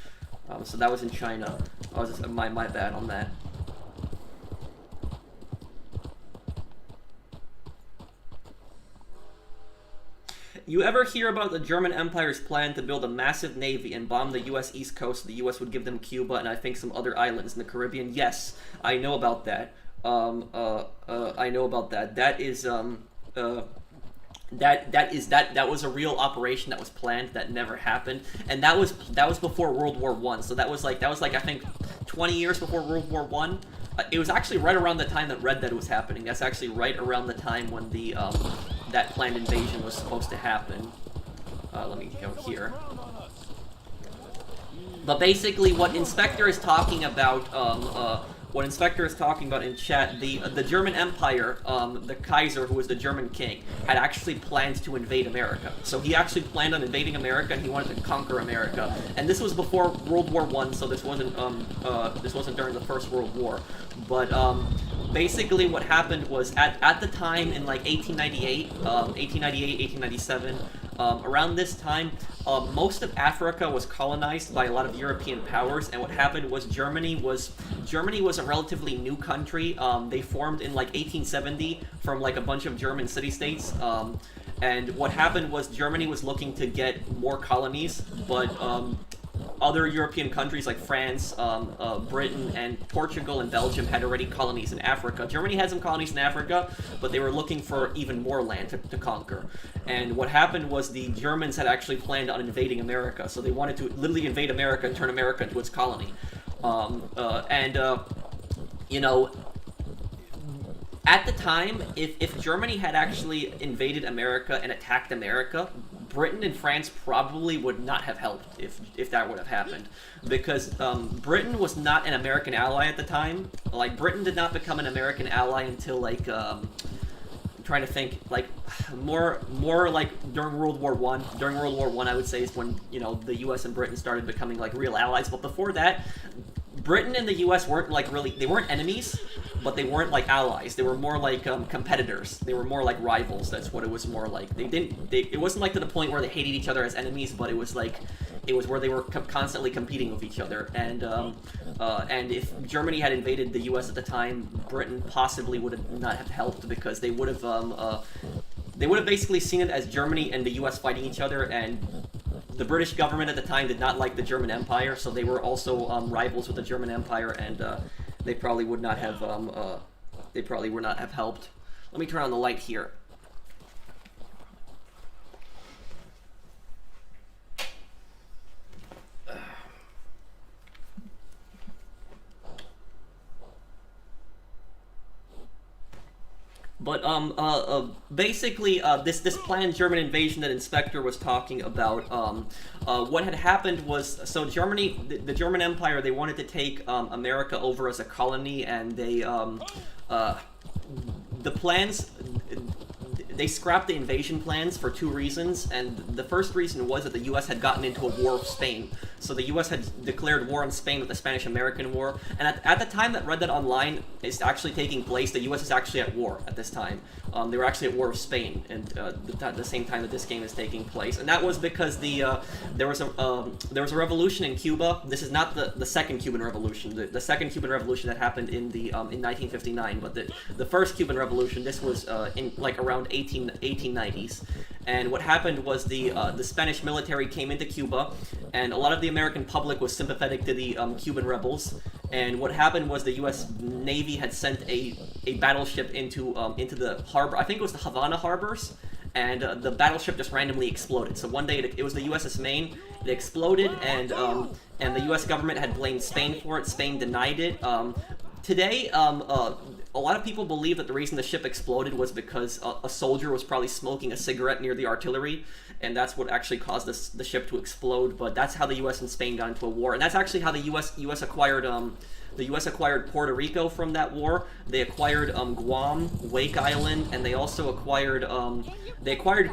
So that was in China. I was just, my bad on that. You ever hear about the German Empire's plan to build a massive navy and bomb the U.S. East Coast? The U.S. would give them Cuba and I think some other islands in the Caribbean. Yes, I know about that. I know about that. That is that was a real operation that was planned that never happened, and that was before World War I. So that was like I think 20 years before World War I. It was actually right around the time that Red Dead was happening. That's actually right around the time when the that planned invasion was supposed to happen. Let me go here. But basically, what Inspector is talking about, what Inspector is talking about in chat, the German Empire, the Kaiser, who was the German king, had actually planned to invade America. So he actually planned on invading America, and he wanted to conquer America. And this was before World War I, so this wasn't during the First World War. But basically, what happened was at the time in like 1898, 1897. Around this time, most of Africa was colonized by a lot of European powers, and what happened was Germany was a relatively new country. They formed in like 1870 from like a bunch of German city-states. And what happened was Germany was looking to get more colonies, but other European countries like France, Britain, and Portugal and Belgium had already colonies in Africa. Germany had some colonies in Africa, but they were looking for even more land to conquer. And what happened was the Germans had actually planned on invading America, so they wanted to literally invade America and turn America into its colony. You know, at the time, if Germany had actually invaded America and attacked America, Britain and France probably would not have helped if that would have happened, because Britain was not an American ally at the time. Like, Britain did not become an American ally until like I'm trying to think, like more like during World War I. During World War I, I would say, is when, you know, the U.S. and Britain started becoming like real allies. But before that, Britain and the U.S. weren't like really, they weren't enemies, but they weren't like allies. They were more like competitors. They were more like rivals. That's what it was more like. It wasn't like to the point where they hated each other as enemies, but it was where they were constantly competing with each other. And if Germany had invaded the U.S. at the time, Britain possibly would have not have helped, because they would have basically seen it as Germany and the U.S. fighting each other, and the British government at the time did not like the German Empire, so they were also rivals with the German Empire, and they probably would not have helped. Let me turn on the light here. But basically, this planned German invasion that Inspector was talking about, what had happened was, so Germany, the German Empire, they wanted to take America over as a colony, and they the plans. They scrapped the invasion plans for two reasons, and the first reason was that the U.S. had gotten into a war with Spain. So the U.S. had declared war on Spain with the Spanish-American War, and at the time that Read That Online is actually taking place, the U.S. is actually at war at this time. They were actually at war with Spain, and at the same time that this game is taking place, and that was because there was a revolution in Cuba. This is not the second Cuban Revolution. The second Cuban Revolution that happened in 1959, but the first Cuban Revolution, this was in like around 1890s, and what happened was the Spanish military came into Cuba, and a lot of the American public was sympathetic to the Cuban rebels. And what happened was the U.S. Navy had sent a battleship into the harbor. I think it was the Havana harbors, and the battleship just randomly exploded. So one day it was the USS Maine. It exploded, and the U.S. government had blamed Spain for it. Spain denied it. Today, a lot of people believe that the reason the ship exploded was because a soldier was probably smoking a cigarette near the artillery, and that's what actually caused the ship to explode. But that's how the U.S. and Spain got into a war, and that's actually how the U.S. acquired the U.S. acquired Puerto Rico from that war. They acquired Guam, Wake Island, and they also acquired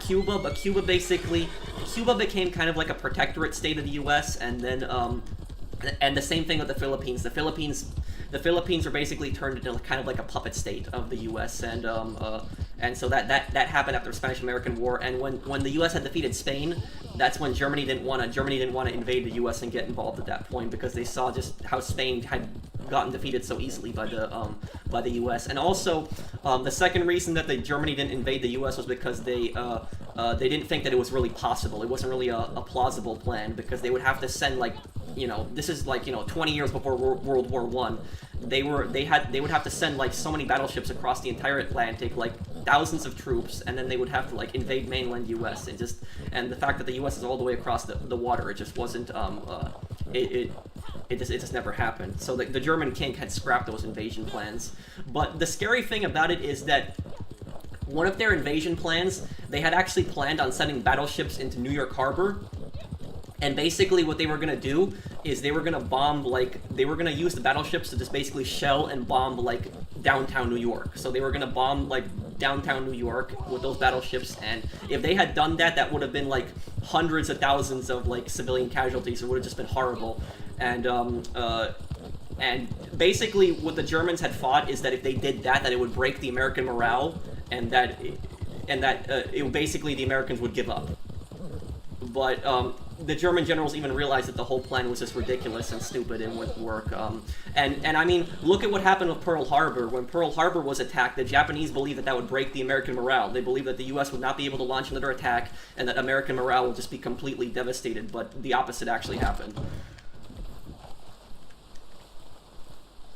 Cuba. But Cuba became kind of like a protectorate state of the U.S. And then and the same thing with the Philippines. The Philippines are basically turned into kind of like a puppet state of the U.S. And so that happened after the Spanish-American War. And when the U.S. had defeated Spain, that's when Germany didn't want to invade the U.S. and get involved at that point, because they saw just how Spain had gotten defeated so easily by the U.S. And also, the second reason that Germany didn't invade the U.S. was because they didn't think that it was really possible. It wasn't really a plausible plan, because they would have to send, like, this is like 20 years before World War I. They would have to send like so many battleships across the entire Atlantic, like thousands of troops, and then they would have to like invade mainland U.S. and the fact that the U.S. is all the way across the water, it just wasn't it just never happened. So the German king had scrapped those invasion plans. But the scary thing about it is that one of their invasion plans, they had actually planned on sending battleships into New York Harbor. And basically what they were gonna do is they were gonna bomb, like, they were gonna use the battleships to just basically shell and bomb, like, downtown New York. So they were gonna bomb, like, downtown New York with those battleships, and if they had done that, that would have been, like, hundreds of thousands of, like, civilian casualties. It would have just been horrible. And basically what the Germans had fought is that if they did that, that it would break the American morale, and that basically the Americans would give up. But the German generals even realized that the whole plan was just ridiculous and stupid and wouldn't work. And I mean, look at what happened with Pearl Harbor. When Pearl Harbor was attacked, the Japanese believed that that would break the American morale. They believed that the U.S. would not be able to launch another attack and that American morale would just be completely devastated, but the opposite actually happened.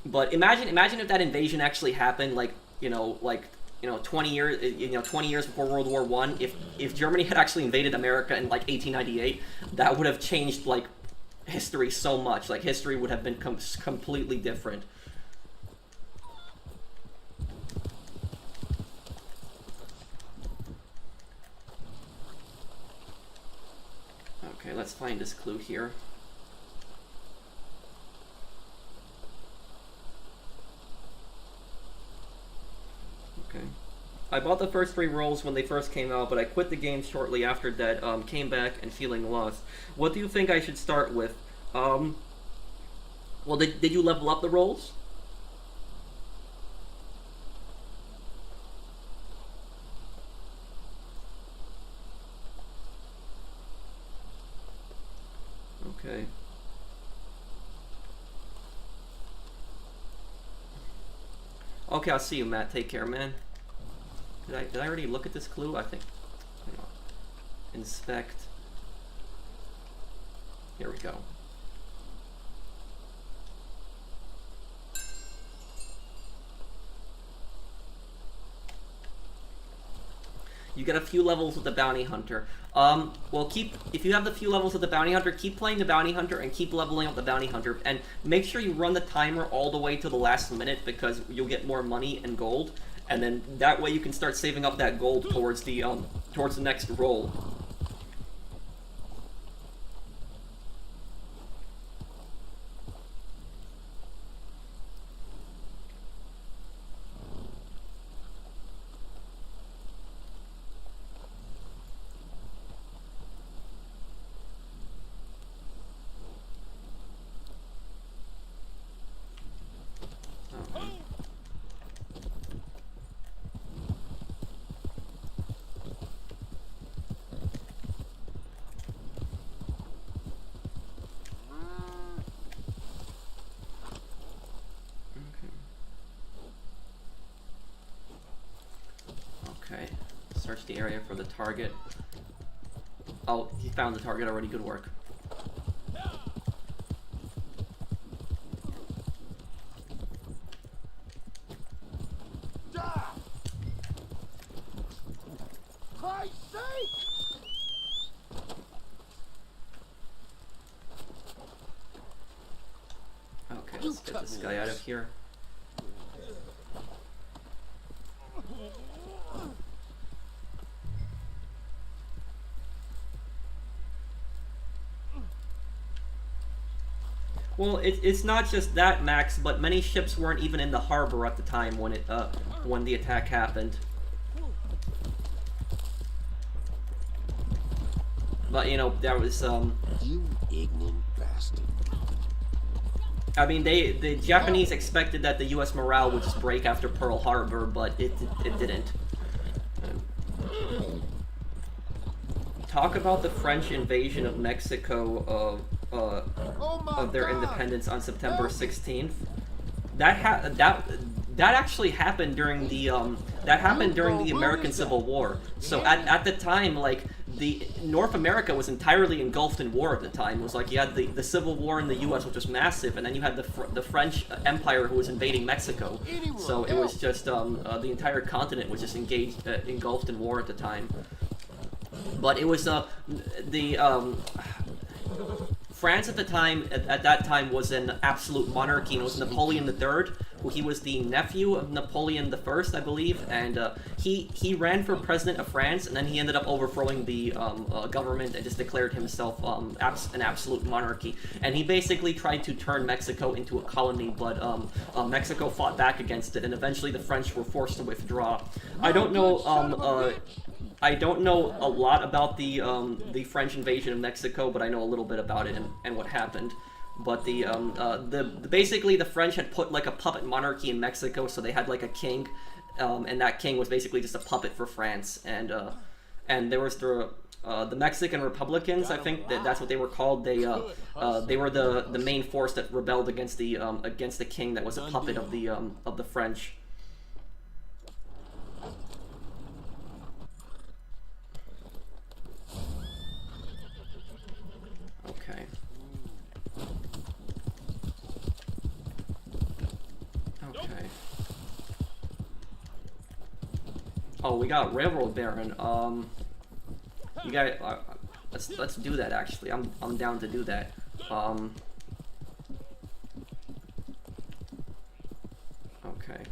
But imagine if that invasion actually happened, like, 20 years before World War I. If Germany had actually invaded America in, like, 1898, that would have changed, like, history so much. Like, history would have been completely different. Okay, let's find this clue here. Okay. I bought the first 3 rolls when they first came out, but I quit the game shortly after that, came back and feeling lost. What do you think I should start with? Well, did you level up the rolls? Okay. Okay, I'll see you, Matt. Take care, man. Did I already look at this clue? I think. Hang on. Inspect. Here we go. You get a few levels with the Bounty Hunter. Well, if you have the few levels of the Bounty Hunter, keep playing the Bounty Hunter and keep leveling up the Bounty Hunter. And make sure you run the timer all the way to the last minute, because you'll get more money and gold. And then that way you can start saving up that gold towards the next roll. Okay, search the area for the target. Oh, he found the target already, good work. Okay, let's get this guy out of here. Well, it's not just that, Max, but many ships weren't even in the harbor at the time when the attack happened. But, there was, You ignorant bastard. I mean, the Japanese expected that the U.S. morale would just break after Pearl Harbor, but it didn't. Talk about the French invasion of Mexico of their independence on September 16th. That actually happened during the American Civil War. So at the time, like, the North America was entirely engulfed in war at the time. It was like you had the Civil War in the U.S., which was massive, and then you had the French Empire who was invading Mexico. So it was just the entire continent was just engulfed in war at the time. But it was France at the time, at that time, was an absolute monarchy, and it was Napoleon III He was the nephew of Napoleon I, I believe, and he ran for president of France, and then he ended up overthrowing the government and just declared himself an absolute monarchy. And he basically tried to turn Mexico into a colony, but Mexico fought back against it, and eventually the French were forced to withdraw. I don't know I don't know a lot about the French invasion of Mexico, but I know a little bit about it and what happened. But basically the French had put like a puppet monarchy in Mexico, so they had like a king, and that king was basically just a puppet for France. And there was the Mexican Republicans, I think that's what they were called. They were the main force that rebelled against the king that was a puppet of the French. Okay. Okay. Oh, we got Railroad Baron. You guys, let's do that. Actually, I'm down to do that. Okay.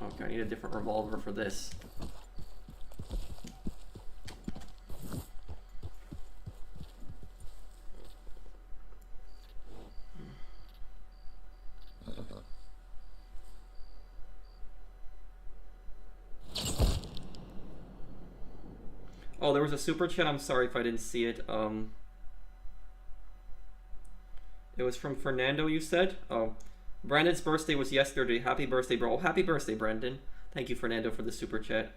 Okay, I need a different revolver for this. Oh, there was a super chat. I'm sorry if I didn't see it. It was from Fernando, you said? Oh. Brandon's birthday was yesterday. Happy birthday, bro. Oh, happy birthday, Brandon. Thank you, Fernando, for the super chat.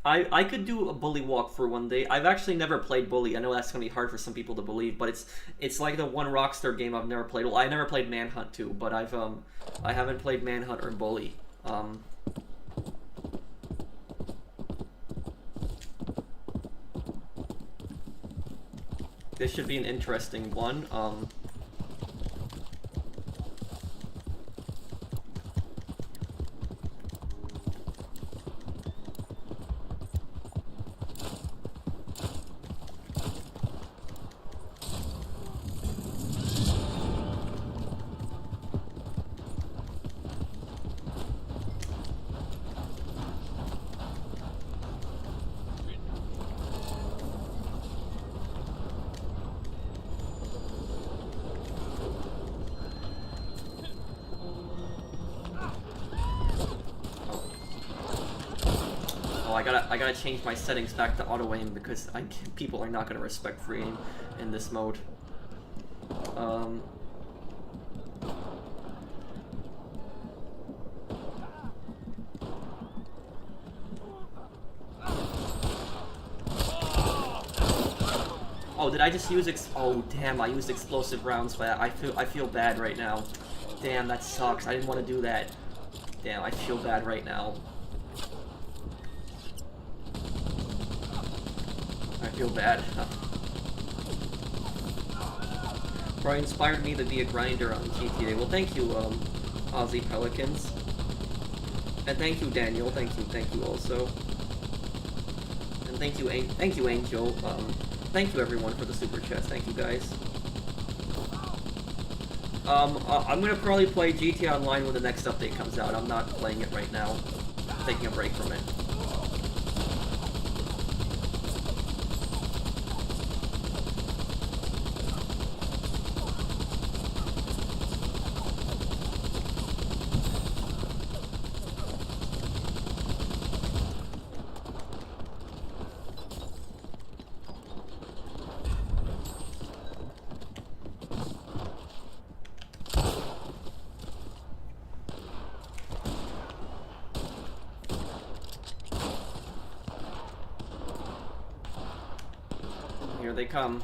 I could do a Bully walkthrough one day. I've actually never played Bully. I know that's gonna be hard for some people to believe, but it's like the one Rockstar game I've never played. Well, I never played Manhunt too, but I haven't played Manhunt or Bully. This should be an interesting one. I gotta change my settings back to auto aim because people are not gonna respect free aim in this mode. Oh, did I just use oh damn! I used explosive rounds for that. I feel bad right now. Damn, that sucks. I didn't want to do that. Damn, I feel bad right now. I feel bad. Probably inspired me to be a grinder on GTA. Well, thank you, Aussie Pelicans. And thank you, Daniel. Thank you also. And thank you, Angel. Thank you, everyone, for the super chats. Thank you, guys. I'm gonna probably play GTA Online when the next update comes out. I'm not playing it right now. I'm taking a break from it. Here they come.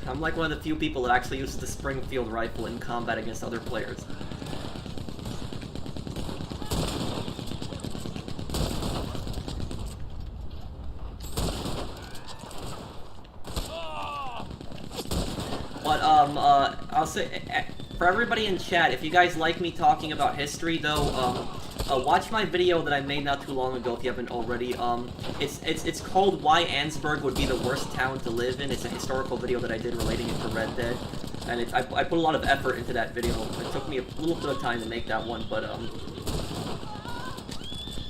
I'm like one of the few people that actually uses the Springfield rifle in combat against other players. But, I'll say, for everybody in chat, if you guys like me talking about history, though, watch my video that I made not too long ago if you haven't already. It's called Why Annesburg Would Be the Worst Town to Live In. It's a historical video that I did relating it to Red Dead. And I put a lot of effort into that video. It took me a little bit of time to make that one, but,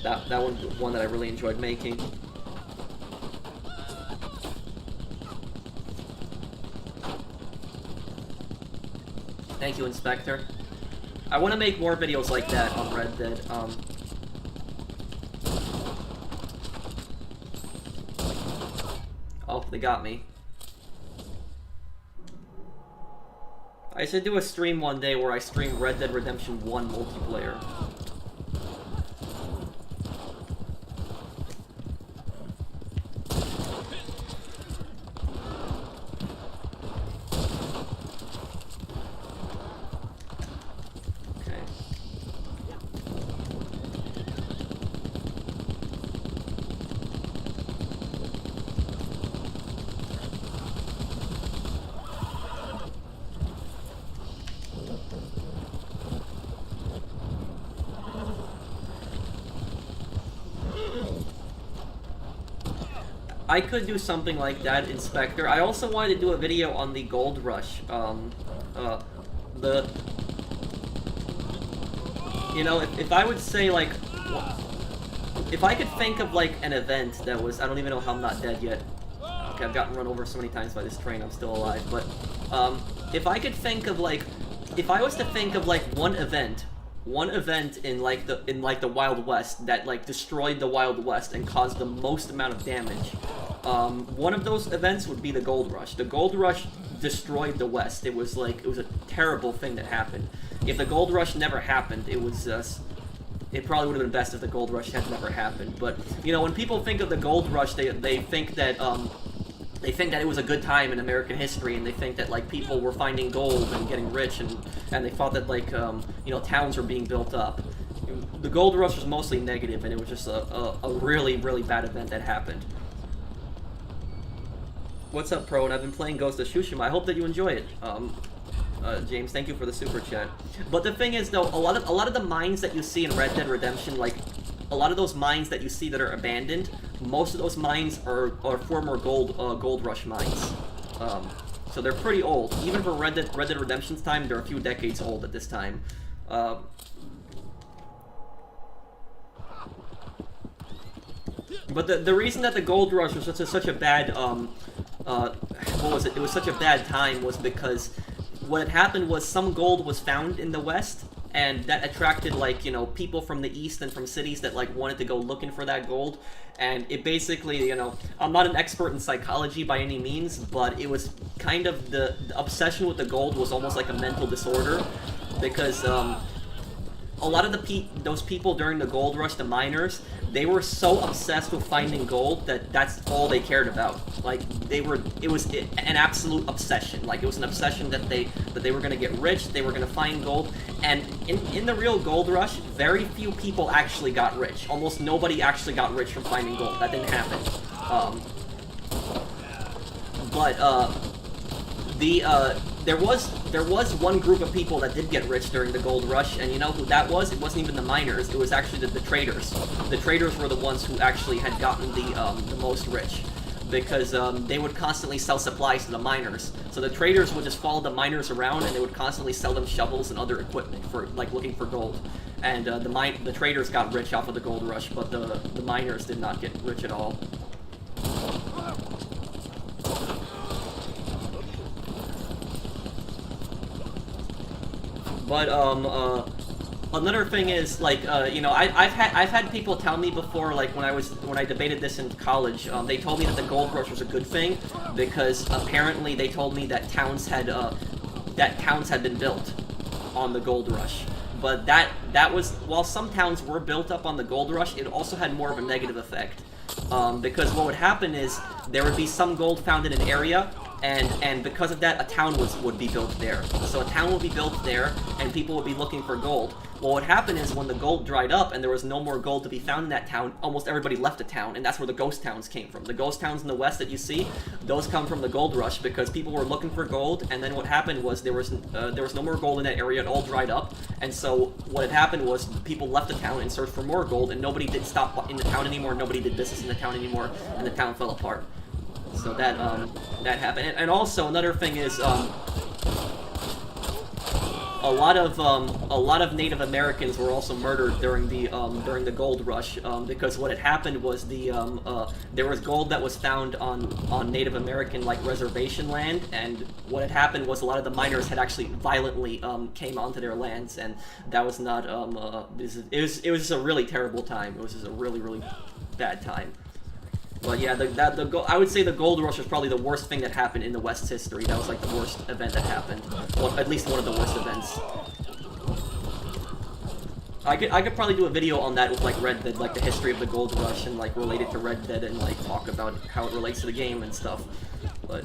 that one's one that I really enjoyed making. Thank you, Inspector. I want to make more videos like that on Red Dead. Oh, they got me. I should do a stream one day where I stream Red Dead Redemption 1 multiplayer. I could do something like that, Inspector. I also wanted to do a video on the Gold Rush. You know, if I would say, like, if I could think of, like, an event that was, I don't even know how I'm not dead yet. Okay, I've gotten run over so many times by this train, I'm still alive, but, if I could think of, like, if I was to think of, like, one event in the Wild West that like destroyed the Wild West and caused the most amount of damage, one of those events would be the Gold Rush. The Gold Rush destroyed the West. It was a terrible thing that happened. If the Gold Rush never happened, it probably would have been best if the Gold Rush had never happened. But you know, when people think of the Gold Rush, they think that it was a good time in American history, and they think that, like, people were finding gold and getting rich, and they thought that, like, you know, towns were being built up. The Gold Rush was mostly negative, and it was just a really, really bad event that happened. What's up, Pro? And I've been playing Ghost of Tsushima. I hope that you enjoy it. James, thank you for the super chat. But the thing is, though, a lot of the mines that you see in Red Dead Redemption, like, a lot of those mines that you see that are abandoned, most of those mines are former Gold Rush mines. So they're pretty old. Even for Red Dead Redemption's time, they're a few decades old at this time. But the reason that the Gold Rush was such a bad, what was it? It was such a bad time was because what had happened was some gold was found in the West, and that attracted, like, you know, people from the East and from cities that, like, wanted to go looking for that gold. And it basically, you know, I'm not an expert in psychology by any means, but it was kind of the obsession with the gold was almost like a mental disorder, because a lot of those people during the Gold Rush, the miners, they were so obsessed with finding gold that that's all they cared about. Like, it was an absolute obsession. Like, it was an obsession that they were gonna get rich, they were gonna find gold, and in the real Gold Rush, very few people actually got rich. Almost nobody actually got rich from finding gold. That didn't happen. There was one group of people that did get rich during the Gold Rush, and you know who that was? It wasn't even the miners, it was actually the traders. The traders were the ones who actually had gotten the most rich, because they would constantly sell supplies to the miners. So the traders would just follow the miners around, and they would constantly sell them shovels and other equipment for, like, looking for gold. And the traders got rich off of the Gold Rush, but the miners did not get rich at all. But another thing is, like, you know, I've had people tell me before, like, when I debated this in college, they told me that the Gold Rush was a good thing because apparently they told me that towns had been built on the Gold Rush. But that was, while some towns were built up on the Gold Rush, it also had more of a negative effect. Because what would happen is there would be some gold found in an area, and because of that, a town would be built there. So a town would be built there, and people would be looking for gold. Well, what happened is when the gold dried up and there was no more gold to be found in that town, almost everybody left the town, and that's where the ghost towns came from. The ghost towns in the west that you see, those come from the gold rush because people were looking for gold, and then what happened was there was no more gold in that area. It all dried up, and so what had happened was people left the town and searched for more gold, and nobody did stop in the town anymore. Nobody did business in the town anymore, and the town fell apart. So that that happened, and also another thing is a lot of Native Americans were also murdered during the gold rush because what had happened was there was gold that was found on Native American like reservation land, and what had happened was a lot of the miners had actually violently came onto their lands, and that was not it was just a really terrible time. It was just a really bad time. But yeah, I would say the gold rush was probably the worst thing that happened in the West's history. That was like the worst event that happened. Well, at least one of the worst events. I could probably do a video on that with like Red Dead, like the history of the gold rush and like relate it to Red Dead and like talk about how it relates to the game and stuff. But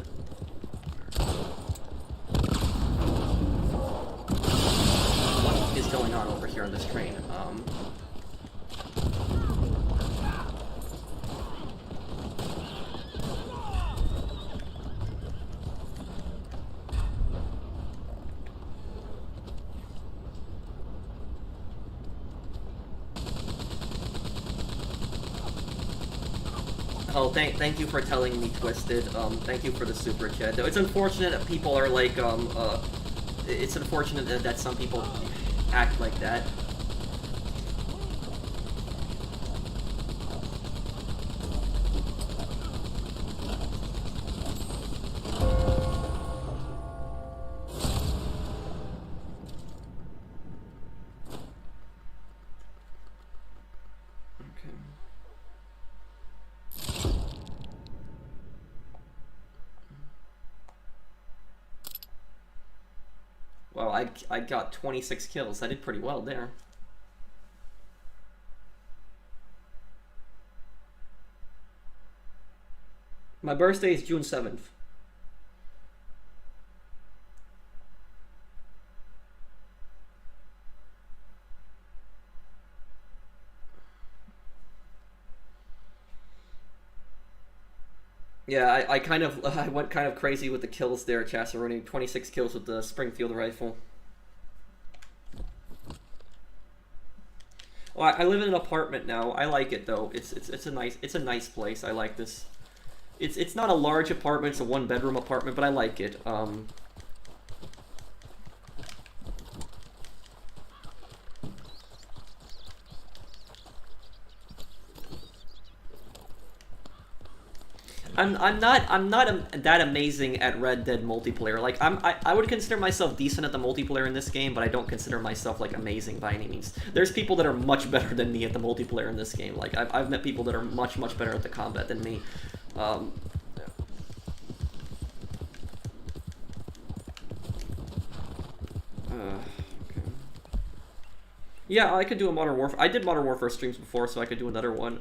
what is going on over here on this train? Oh, thank you for telling me, Twisted. Thank you for the super chat. Though it's unfortunate that people are like, it's unfortunate that some people act like that. Well, I got 26 kills. I did pretty well there. My birthday is June 7th. Yeah, I kind of I went kind of crazy with the kills there, Chasseroni. 26 kills with the Springfield rifle. Well, I live in an apartment now. I like it though. It's a nice place. I like this. It's not a large apartment. It's a 1-bedroom apartment, but I like it. I'm not that amazing at Red Dead multiplayer. Like I would consider myself decent at the multiplayer in this game, but I don't consider myself like amazing by any means. There's people that are much better than me at the multiplayer in this game. Like I've met people that are much better at the combat than me. Okay. Yeah, I could do a Modern Warfare. I did Modern Warfare streams before, so I could do another one.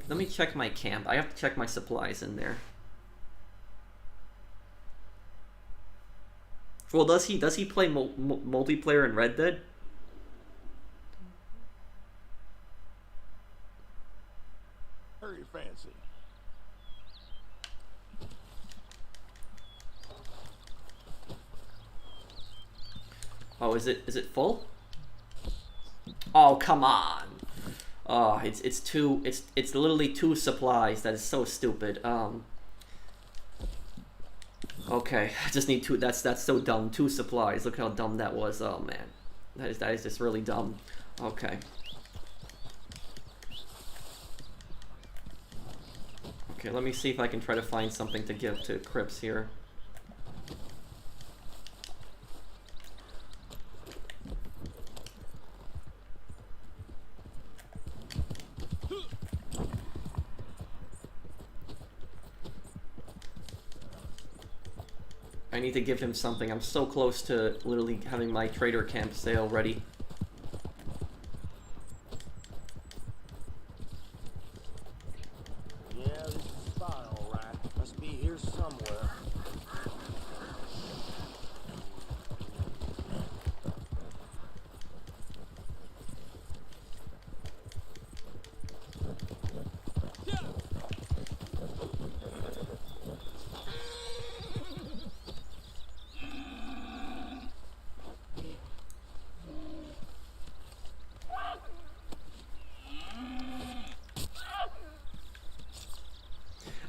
Let me check my camp. I have to check my supplies in there. Well, does he play multiplayer in Red Dead? Very fancy. Oh, is it full? Oh, come on. Oh, it's literally 2 supplies. That is so stupid. Okay, I just need 2. That's so dumb. 2 supplies. Look how dumb that was. Oh man, that is just really dumb. Okay. Okay, let me see if I can try to find something to give to Crips here. I need to give him something. I'm so close to literally having my trader camp sale ready. Yeah, this is a spot, all right. Must be here somewhere.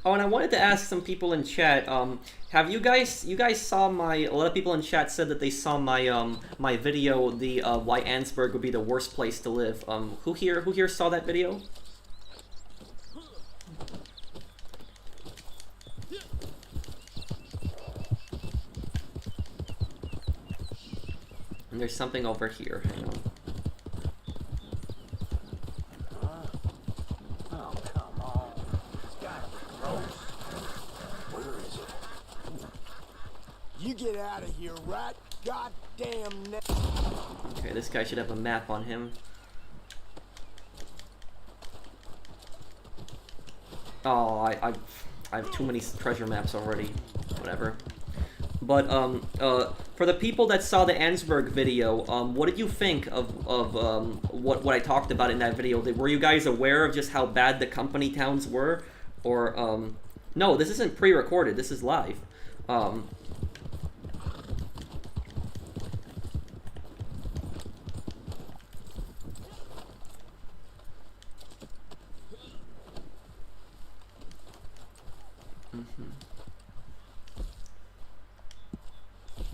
Oh, and I wanted to ask some people in chat. Have you guys saw my? A lot of people in chat said that they saw my my video, the why Annesburg would be the worst place to live. Who here saw that video? And there's something over here. Hang on. Oh, come on. It's gotta be close. Where is it? You get out of here right goddamn now. Okay, this guy should have a map on him. Oh, I have too many treasure maps already. Whatever. But for the people that saw the Annesburg video, what did you think of what I talked about in that video? Were you guys aware of just how bad the company towns were, or no? This isn't pre-recorded. This is live.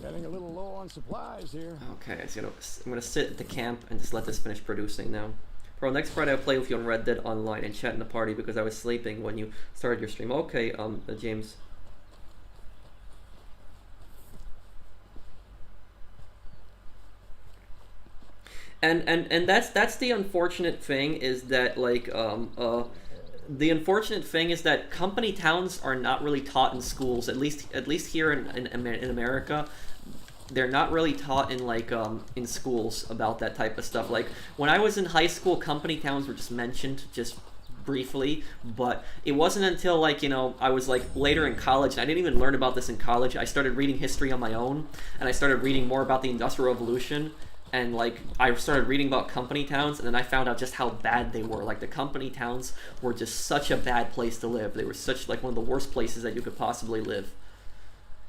Getting a little low on supplies here. Okay, so I'm gonna sit at the camp and just let this finish producing now. Bro, next Friday I'll play with you on Red Dead Online and chat in the party because I was sleeping when you started your stream. Okay, James. And that's the unfortunate thing is that like the unfortunate thing is that company towns are not really taught in schools, at least here in America. They're not really taught in like in schools about that type of stuff. Like when I was in high school, company towns were just mentioned just briefly, but it wasn't until like, you know, I was like later in college, and I didn't even learn about this in college. I started reading history on my own, and I started reading more about the Industrial Revolution, and like I started reading about company towns, and then I found out just how bad they were. Like the company towns were just such a bad place to live. They were such like one of the worst places that you could possibly live.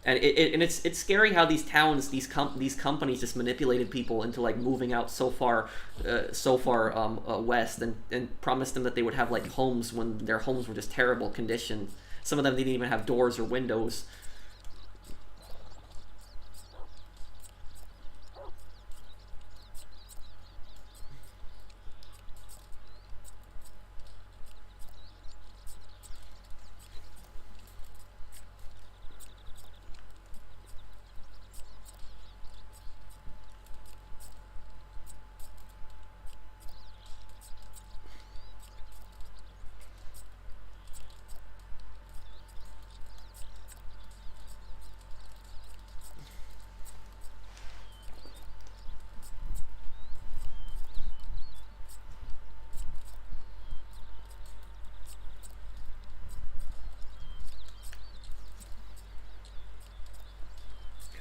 And it's scary how these towns, these companies just manipulated people into like moving out so far west, and promised them that they would have like homes when their homes were just terrible condition. Some of them didn't even have doors or windows.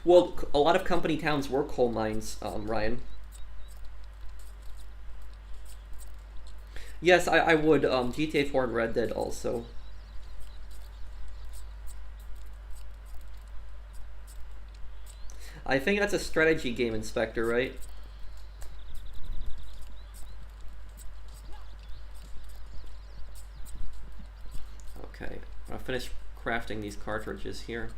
Well, a lot of company towns were coal mines, Ryan. Yes, I would. GTA 4 and Red Dead also. I think that's a strategy game, Inspector, right? Okay, I'll finish crafting these cartridges here.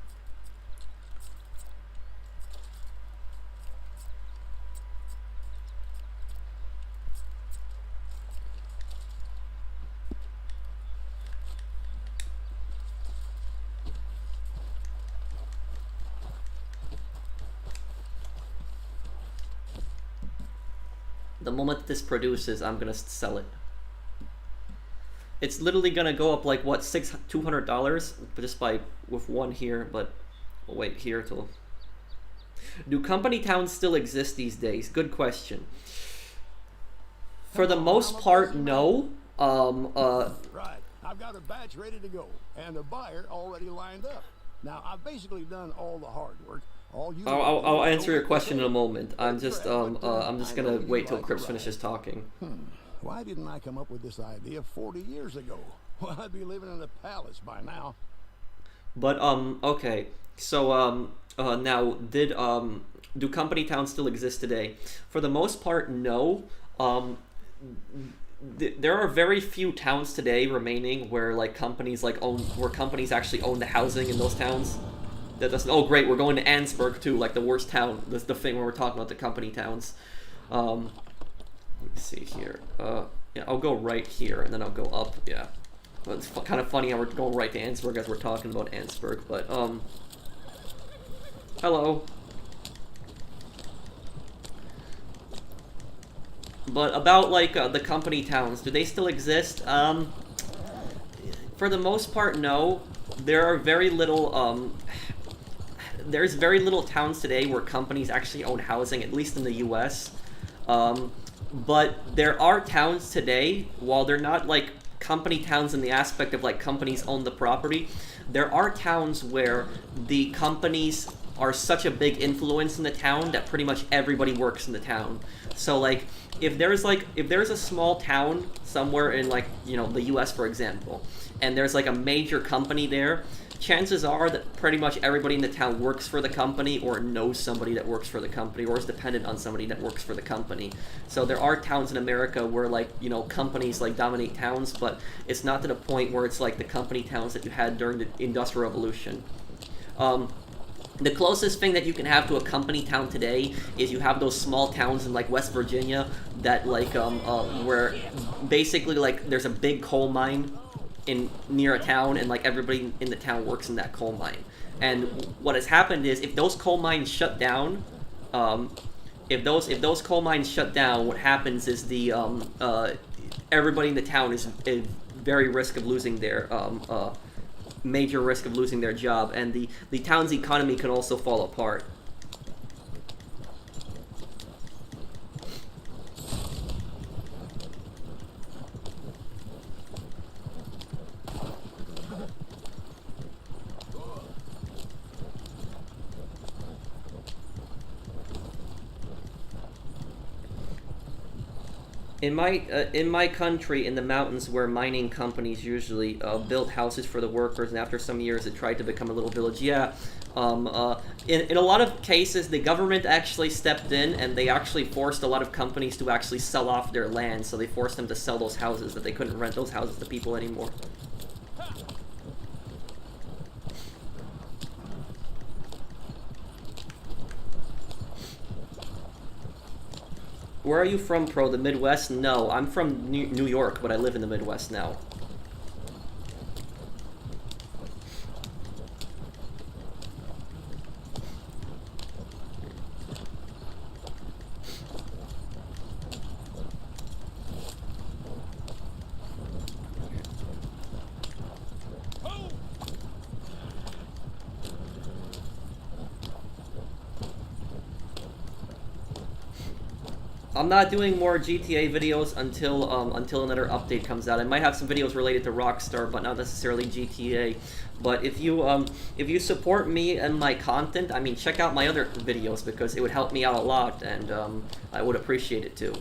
The moment this produces, I'm gonna sell it. It's literally gonna go up like what, $200 just by with one here, but We'll wait here till... Do company towns still exist these days? Good question. For the most part, no. Right. I've got a batch ready to go, and a buyer already lined up. Now, I've basically done all the hard work. All you I'll answer your question in a moment. I'm just gonna wait till Crips finishes talking. Why didn't I come up with this idea 40 years ago? Well, I'd be living in a palace by now. But okay. So now do company towns still exist today? For the most part, no. There are very few towns today remaining where like companies actually own the housing in those towns. That doesn't. Oh great, we're going to Ansburg too, like the worst town. That's the thing when we're talking about the company towns. Let me see here. Yeah, I'll go right here and then I'll go up. Yeah, well, it's kind of funny how we're going right to Ansburg as we're talking about Ansburg. But hello. But about like the company towns, do they still exist? For the most part, no. There are very little. There's very little towns today where companies actually own housing, at least in the U.S. But there are towns today, while they're not like company towns in the aspect of like companies own the property, there are towns where the companies are such a big influence in the town that pretty much everybody works in the town. So like if there's a small town somewhere in like, you know, the US for example, and there's like a major company there, chances are that pretty much everybody in the town works for the company or knows somebody that works for the company or is dependent on somebody that works for the company. So there are towns in America where like, you know, companies like dominate towns, but it's not to the point where it's like the company towns that you had during the Industrial Revolution. The closest thing that you can have to a company town today is you have those small towns in like West Virginia that like where basically like there's a big coal mine near a town and like everybody in the town works in that coal mine. And what has happened is if those coal mines shut down, if those coal mines shut down, what happens is the everybody in the town is very risk of losing their major risk of losing their job, and the town's economy can also fall apart. In my country, in the mountains where mining companies usually built houses for the workers, and after some years it tried to become a little village. Yeah, in a lot of cases the government actually stepped in and they actually forced a lot of companies to actually sell off their land, so they forced them to sell those houses, that they couldn't rent those houses to people anymore. Where are you from, Pro? The Midwest? No, I'm from New York, but I live in the Midwest now. I'm not doing more GTA videos until another update comes out. I might have some videos related to Rockstar, but not necessarily GTA. But if you support me and my content, I mean, check out my other videos because it would help me out a lot, and I would appreciate it too.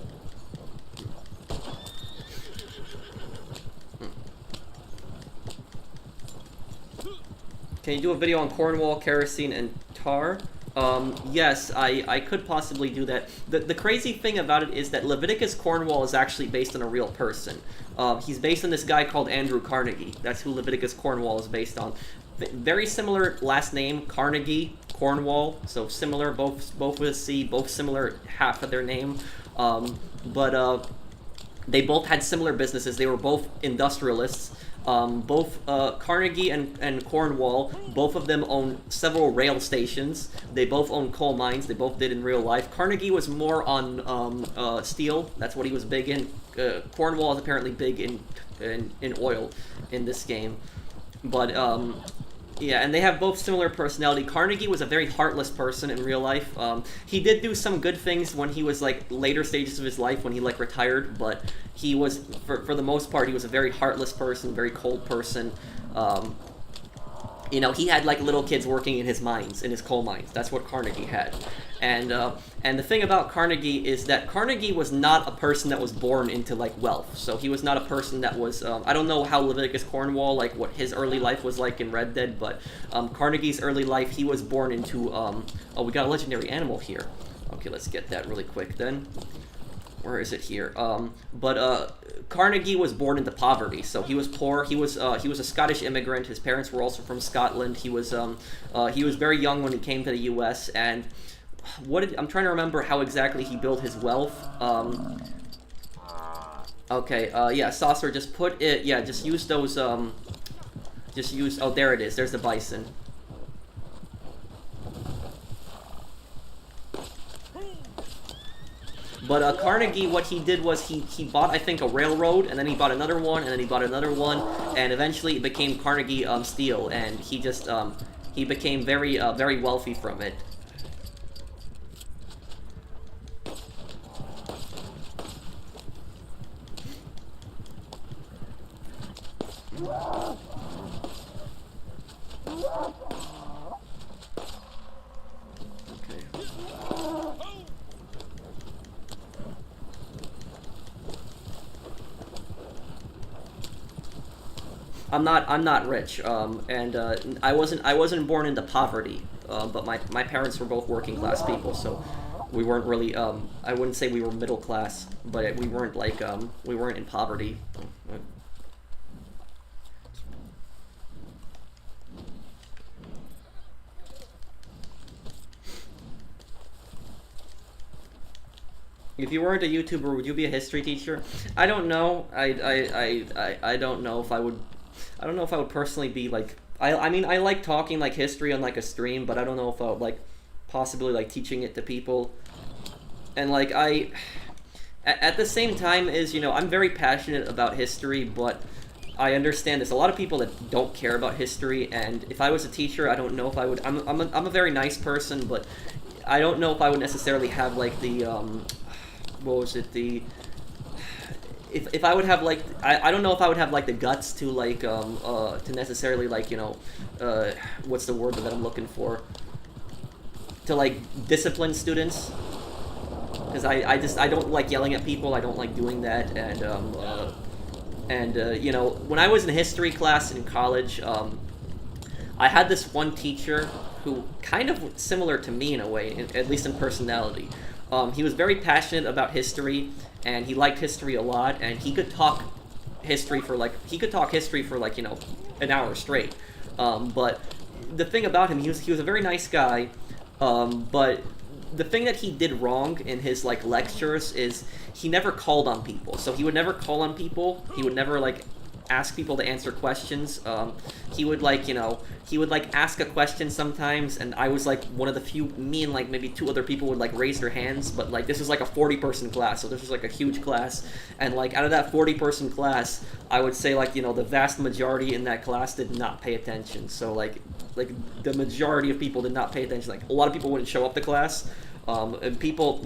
Can you do a video on Cornwall, kerosene, and tar? Yes, I could possibly do that. The crazy thing about it is that Leviticus Cornwall is actually based on a real person. He's based on this guy called Andrew Carnegie. That's who Leviticus Cornwall is based on. Very similar last name, Carnegie, Cornwall, so similar, both with a C, both similar half of their name. But they both had similar businesses. They were both industrialists. Both Carnegie and Cornwall, both of them own several rail stations. They both own coal mines. They both did in real life. Carnegie was more on steel. That's what he was big in. Cornwall is apparently big in oil in this game. But Yeah, and they have both similar personality. Carnegie was a very heartless person in real life. He did do some good things when he was like later stages of his life when he like retired, but he was for the most part he was a very heartless person, very cold person. You know, he had like little kids working in his mines, in his coal mines. That's what Carnegie had. And the thing about Carnegie is that Carnegie was not a person that was born into like wealth. So he was not a person that was, I don't know how Leviticus Cornwall, like what his early life was like in Red Dead, but Carnegie's early life, he was born into, oh, we got a legendary animal here. Okay, let's get that really quick then. Where is it here? Carnegie was born into poverty, so he was poor. He was a Scottish immigrant. His parents were also from Scotland. He was very young when he came to the U.S. and I'm trying to remember how exactly he built his wealth. Okay, yeah, Saucer, just put it. Yeah, just use those. Just use. Oh, there it is. There's the bison. But Carnegie, what he did was he bought, I think, a railroad, and then he bought another one, and then he bought another one, and eventually it became Carnegie Steel, and he just he became very very wealthy from it. I'm not rich, and I wasn't born into poverty, but my parents were both working class people, so we weren't really, I wouldn't say we were middle class, but we weren't like, we weren't in poverty. If you weren't a YouTuber, would you be a history teacher? I don't know. I don't know if I would. I don't know if I would personally be like. I mean, I like talking like history on like a stream, but I don't know if I would like possibly like teaching it to people. And like at the same time is, you know, I'm very passionate about history, but I understand there's a lot of people that don't care about history. And if I was a teacher, I don't know if I would. I'm a very nice person, but I don't know if I would necessarily have like the what was it, the if I would have like I don't know if I would have like the guts to like to necessarily like, you know, what's the word that I'm looking for, to like discipline students, because I don't like yelling at people. I don't like doing that. And you know, when I was in history class in college, I had this one teacher who kind of similar to me in a way, at least in personality. He was very passionate about history, and he liked history a lot, and he could talk history for like, you know, an hour straight. But the thing about him, he was a very nice guy, but the thing that he did wrong in his like lectures is he never called on people. So he would never call on people. He would never like ask people to answer questions. He would like, you know, he would like ask a question sometimes, and I was like one of the few, me and like maybe two other people would like raise their hands, but like this was like a 40-person class, so this was like a huge class, and like out of that 40-person class, I would say like, you know, the vast majority in that class did not pay attention. So like the majority of people did not pay attention. Like a lot of people wouldn't show up to class. And people,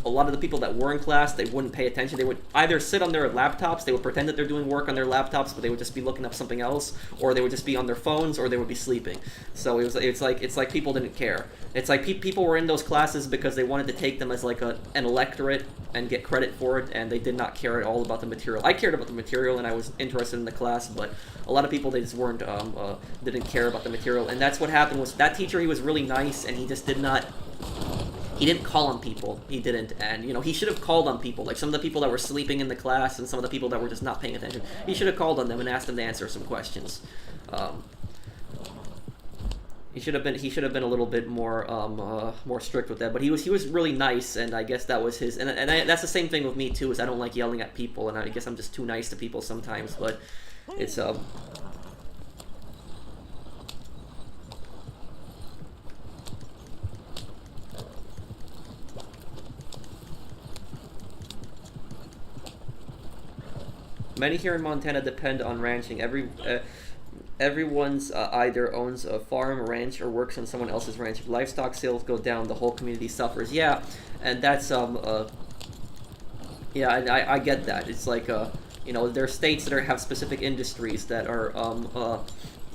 a lot of the people that were in class, they wouldn't pay attention. They would either sit on their laptops, they would pretend that they're doing work on their laptops, but they would just be looking up something else, or they would just be on their phones, or they would be sleeping. So it's like people didn't care. It's like people were in those classes because they wanted to take them as like an electorate and get credit for it, and they did not care at all about the material. I cared about the material, and I was interested in the class, but a lot of people, they just weren't, didn't care about the material. And that's what happened. Was that teacher, he was really nice, and he just did not. He didn't call on people. He didn't. And, you know, he should have called on people. Like, some of the people that were sleeping in the class and some of the people that were just not paying attention. He should have called on them and asked them to answer some questions. He should have been a little bit more more strict with that. But he was really nice, and I guess that was his. And that's the same thing with me, too, is I don't like yelling at people, and I guess I'm just too nice to people sometimes. But it's, many here in Montana depend on ranching. everyone's either owns a farm, ranch, or works on someone else's ranch. If livestock sales go down, the whole community suffers. Yeah, and that's yeah, and I get that. It's like you know, there are states that have specific industries that are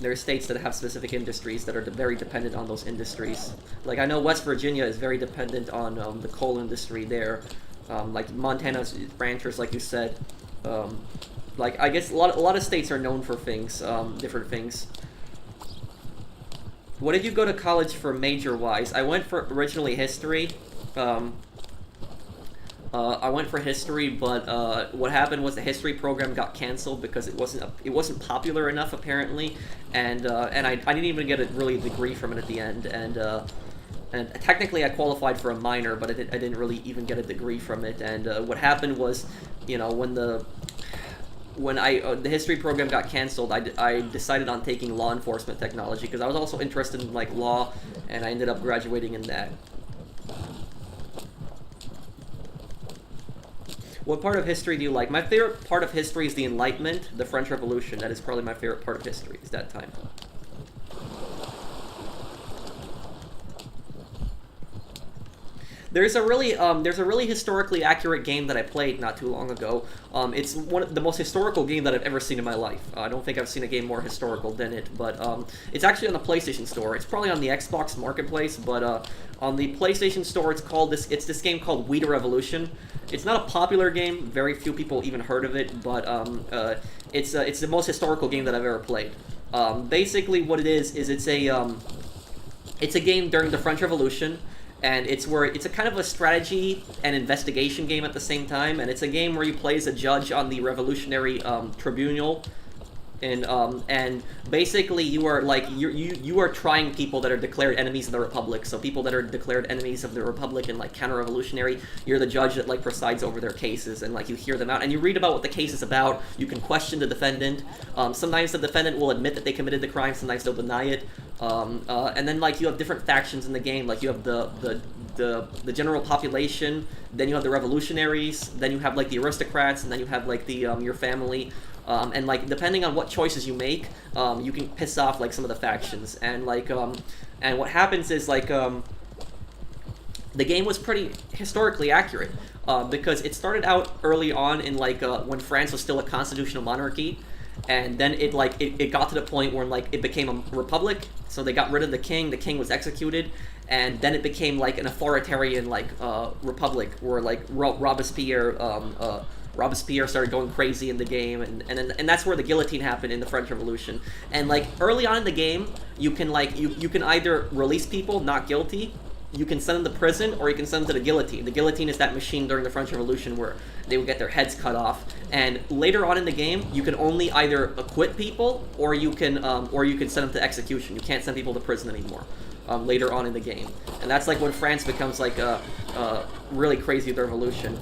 there are states that have specific industries that are very dependent on those industries. Like I know West Virginia is very dependent on the coal industry there. Like Montana's ranchers, like you said. Like I guess a lot of states are known for things, different things. What did you go to college for major-wise? I went for originally history. I went for history, but what happened was the history program got canceled because it wasn't popular enough apparently, and I didn't even get a really degree from it at the end, and technically I qualified for a minor, but I didn't really even get a degree from it. And what happened was, you know, when the history program got canceled, I decided on taking law enforcement technology because I was also interested in like law, and I ended up graduating in that. What part of history do you like? My favorite part of history is the Enlightenment, the French Revolution. That is probably my favorite part of history, is that time. There's a really historically accurate game that I played not too long ago. It's one of the most historical game that I've ever seen in my life. I don't think I've seen a game more historical than it, but it's actually on the PlayStation Store. It's probably on the Xbox Marketplace, but on the PlayStation Store, it's this game called Wii Revolution. It's not a popular game. Very few people even heard of it, but it's the most historical game that I've ever played. Basically, what it is it's a game during the French Revolution. And it's a kind of a strategy and investigation game at the same time, and it's a game where you play as a judge on the revolutionary tribunal, and basically you are like you are trying people that are declared enemies of the Republic. So people that are declared enemies of the Republic and like counter-revolutionary, you're the judge that like presides over their cases, and like you hear them out and you read about what the case is about. You can question the defendant. Sometimes the defendant will admit that they committed the crime. Sometimes they'll deny it. And then like you have different factions in the game. Like you have the general population, then you have the revolutionaries, then you have like the aristocrats, and then you have like the your family. And like depending on what choices you make, you can piss off like some of the factions. And like and what happens is like the game was pretty historically accurate because it started out early on in like when France was still a constitutional monarchy. And then it got to the point where like it became a republic, so they got rid of the king was executed, and then it became like an authoritarian like republic where like Robespierre started going crazy in the game, and that's where the guillotine happened in the French Revolution. And like early on in the game, you can like you can either release people not guilty, you can send them to prison, or you can send them to the guillotine. The guillotine is that machine during the French Revolution where they would get their heads cut off. And later on in the game, you can only either acquit people, or you can send them to execution. You can't send people to prison anymore. Later on in the game, and that's like when France becomes like a really crazy revolution.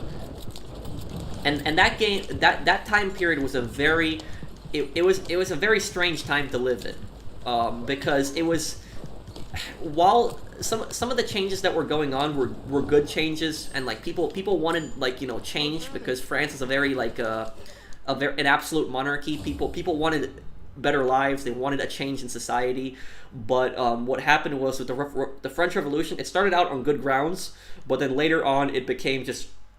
And that game, that time period was a very, it was a very strange time to live in, because it was, while some of the changes that were going on were good changes, and like people wanted like, you know, change, because France is a very like an absolute monarchy. People wanted better lives. They wanted a change in society. But what happened was with the French Revolution, it started out on good grounds, but then later on it became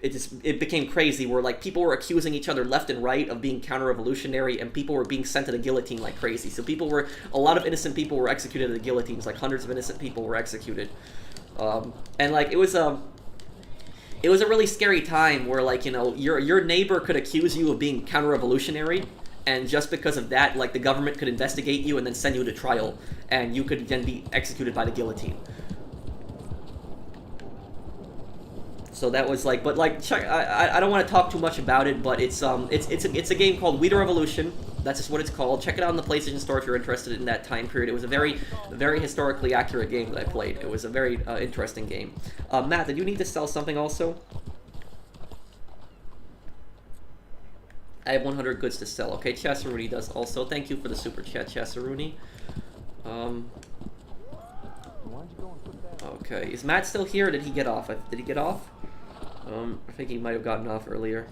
it became crazy, where like people were accusing each other left and right of being counter-revolutionary, and people were being sent to the guillotine like crazy. So a lot of innocent people were executed at the guillotines. Like hundreds of innocent people were executed, and like it was a really scary time where, like, you know, your neighbor could accuse you of being counter-revolutionary, and just because of that, like, the government could investigate you and then send you to trial, and you could then be executed by the guillotine. So that was like, but like, I don't want to talk too much about it, but it's a game called Wii Revolution. That's just what it's called. Check it out on the PlayStation Store if you're interested in that time period. It was a very, very historically accurate game that I played. It was a very interesting game. Matt, did you need to sell something also? I have 100 goods to sell. Okay, Chasaruni does also. Thank you for the super chat, Chasaruni. Okay, is Matt still here, or did he get off? Did he get off? I think he might have gotten off earlier.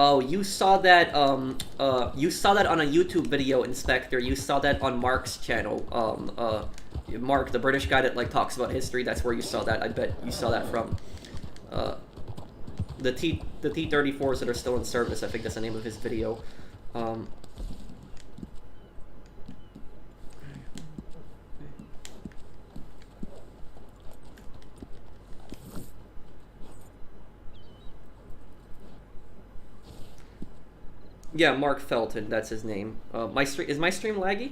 Oh, you saw that on a YouTube video, Inspector. You saw that on Mark's channel. Mark, the British guy that like talks about history. That's where you saw that. I bet you saw that from. The T-34s that are still in service. I think that's the name of his video. Yeah, Mark Felton, that's his name. Is my stream laggy?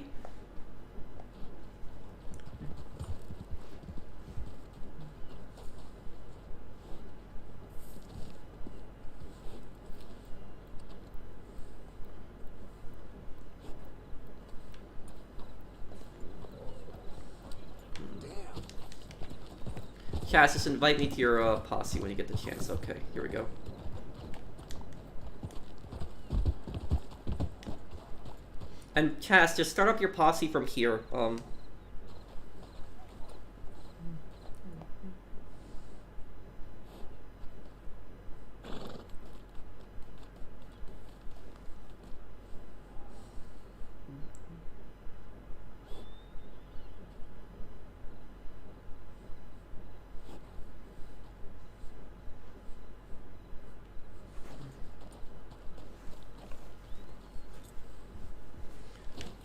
Cass, just invite me to your posse when you get the chance. Okay, here we go. And Cass, just start up your posse from here.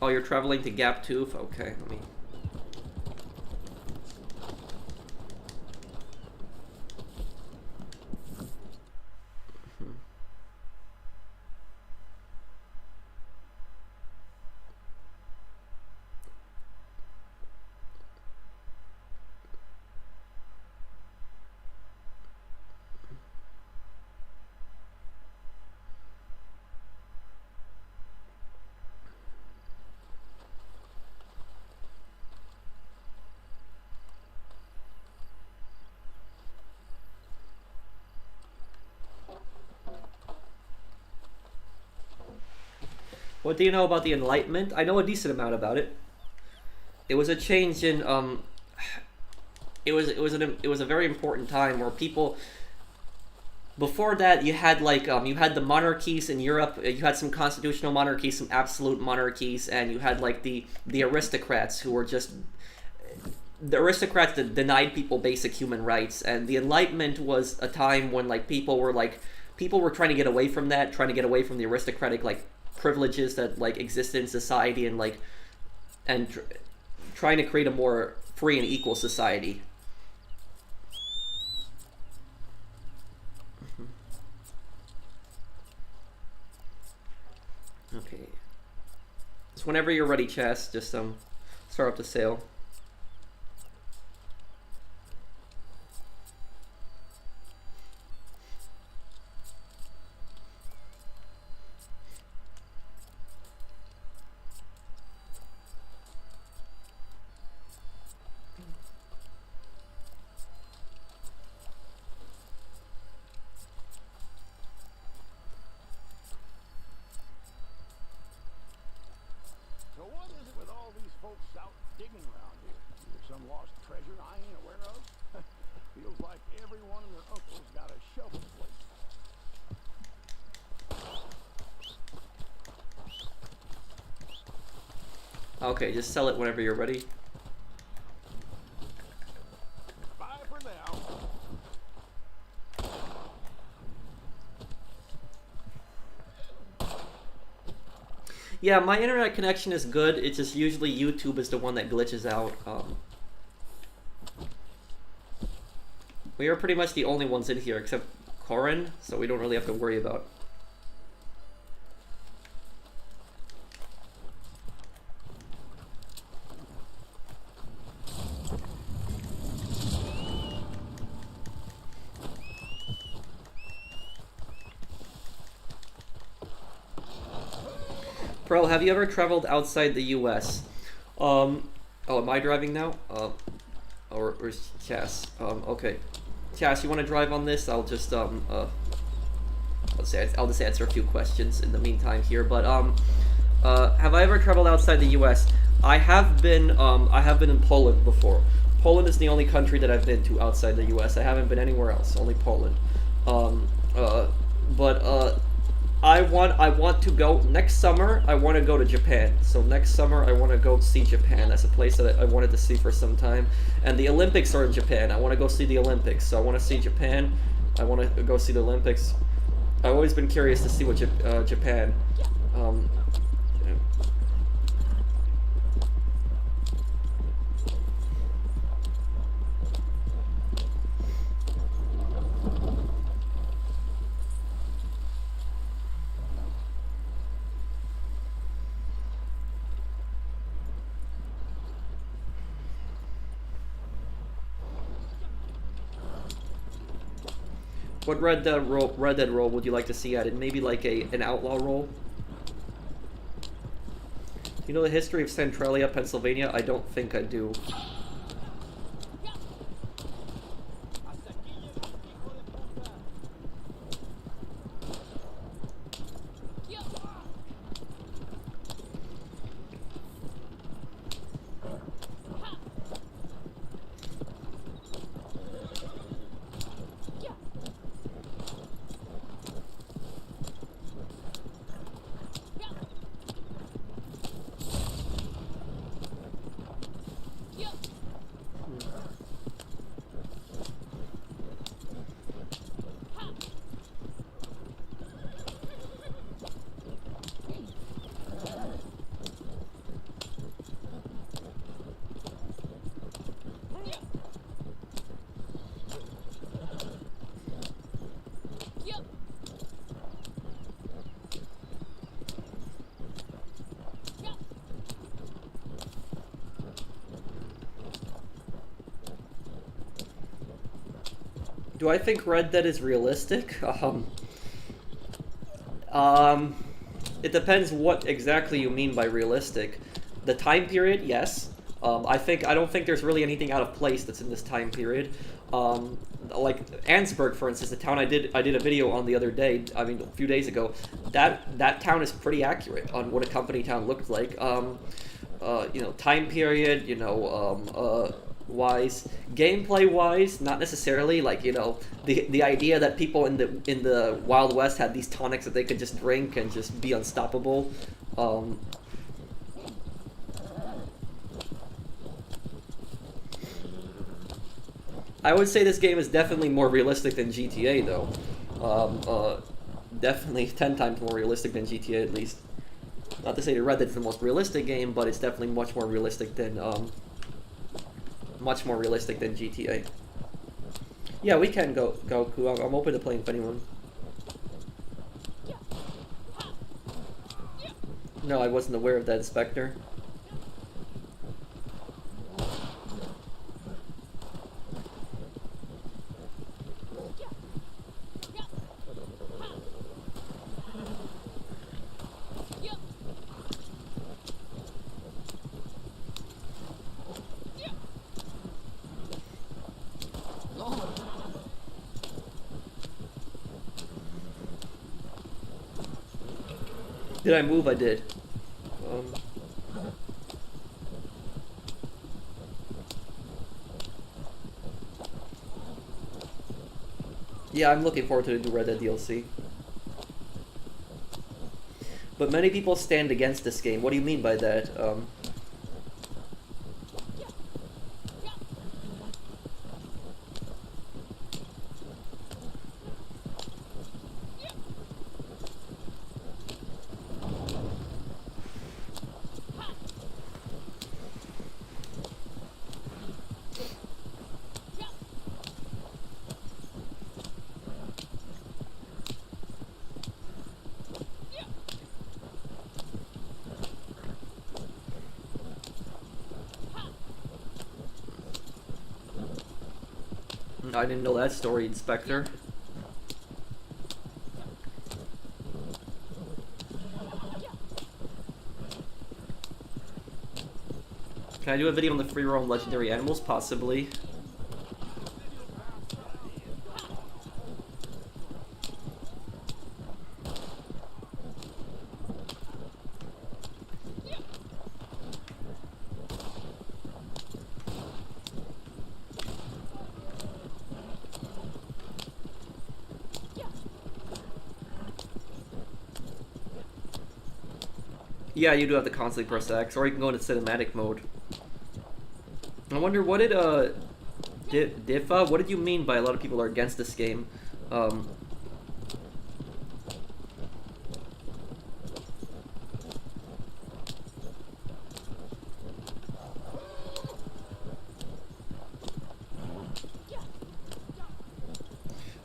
Oh, you're traveling to Gap Tooth? Okay, let me... What do you know about the Enlightenment? I know a decent amount about it. It was a change in it was a very important time where people, before that you had like you had the monarchies in Europe, you had some constitutional monarchies, some absolute monarchies, and you had like the aristocrats who were just the aristocrats that denied people basic human rights. And the Enlightenment was a time when like people were trying to get away from that, trying to get away from the aristocratic like privileges that like existed in society, and like trying to create a more free and equal society. Okay, so whenever you're ready, Chess, just start up the sale. Okay, just sell it whenever you're ready. Bye for now. Yeah, my internet connection is good. It's just usually YouTube is the one that glitches out. We are pretty much the only ones in here except Corin, so we don't really have to worry about. Pro, have you ever traveled outside the U.S.? Oh, am I driving now? Or is Cass? Okay. Cass, you want to drive on this? I'll just, I'll just answer a few questions in the meantime here. But, have I ever traveled outside the U.S.? I have been in Poland before. Poland is the only country that I've been to outside the U.S. I haven't been anywhere else, only Poland. I want to go next summer. I want to go to Japan. So next summer I want to go see Japan. That's a place that I wanted to see for some time. And the Olympics are in Japan. I want to go see the Olympics. So I want to see Japan. I want to go see the Olympics. I've always been curious to see what Japan. Yeah. What Red Dead role would you like to see added? Maybe like an outlaw role? Do you know the history of Centralia, Pennsylvania? I don't think I do. Do I think Red Dead is realistic? It depends what exactly you mean by realistic. The time period, yes. I don't think there's really anything out of place that's in this time period. Like Ansburg, for instance, the town I did a video on the other day. I mean, a few days ago. That town is pretty accurate on what a company town looked like. You know, time period. You know, wise, gameplay wise, not necessarily. Like, you know, the idea that people in the Wild West had these tonics that they could just drink and just be unstoppable. I would say this game is definitely more realistic than GTA, though. Definitely 10 times more realistic than GTA, at least. Not to say that Red Dead's the most realistic game, but it's definitely much more realistic than GTA. Yeah, we can go, Goku. I'm open to playing with anyone. No, I wasn't aware of that, Inspector. Did I move? I did. Yeah, I'm looking forward to the new Red Dead DLC. But many people stand against this game. What do you mean by that? I didn't know that story, Inspector. Can I do a video on the free roam legendary animals? Possibly. Yeah, you do have to constantly press X, or you can go into cinematic mode. I wonder, what did, Diffa, what did you mean by a lot of people are against this game?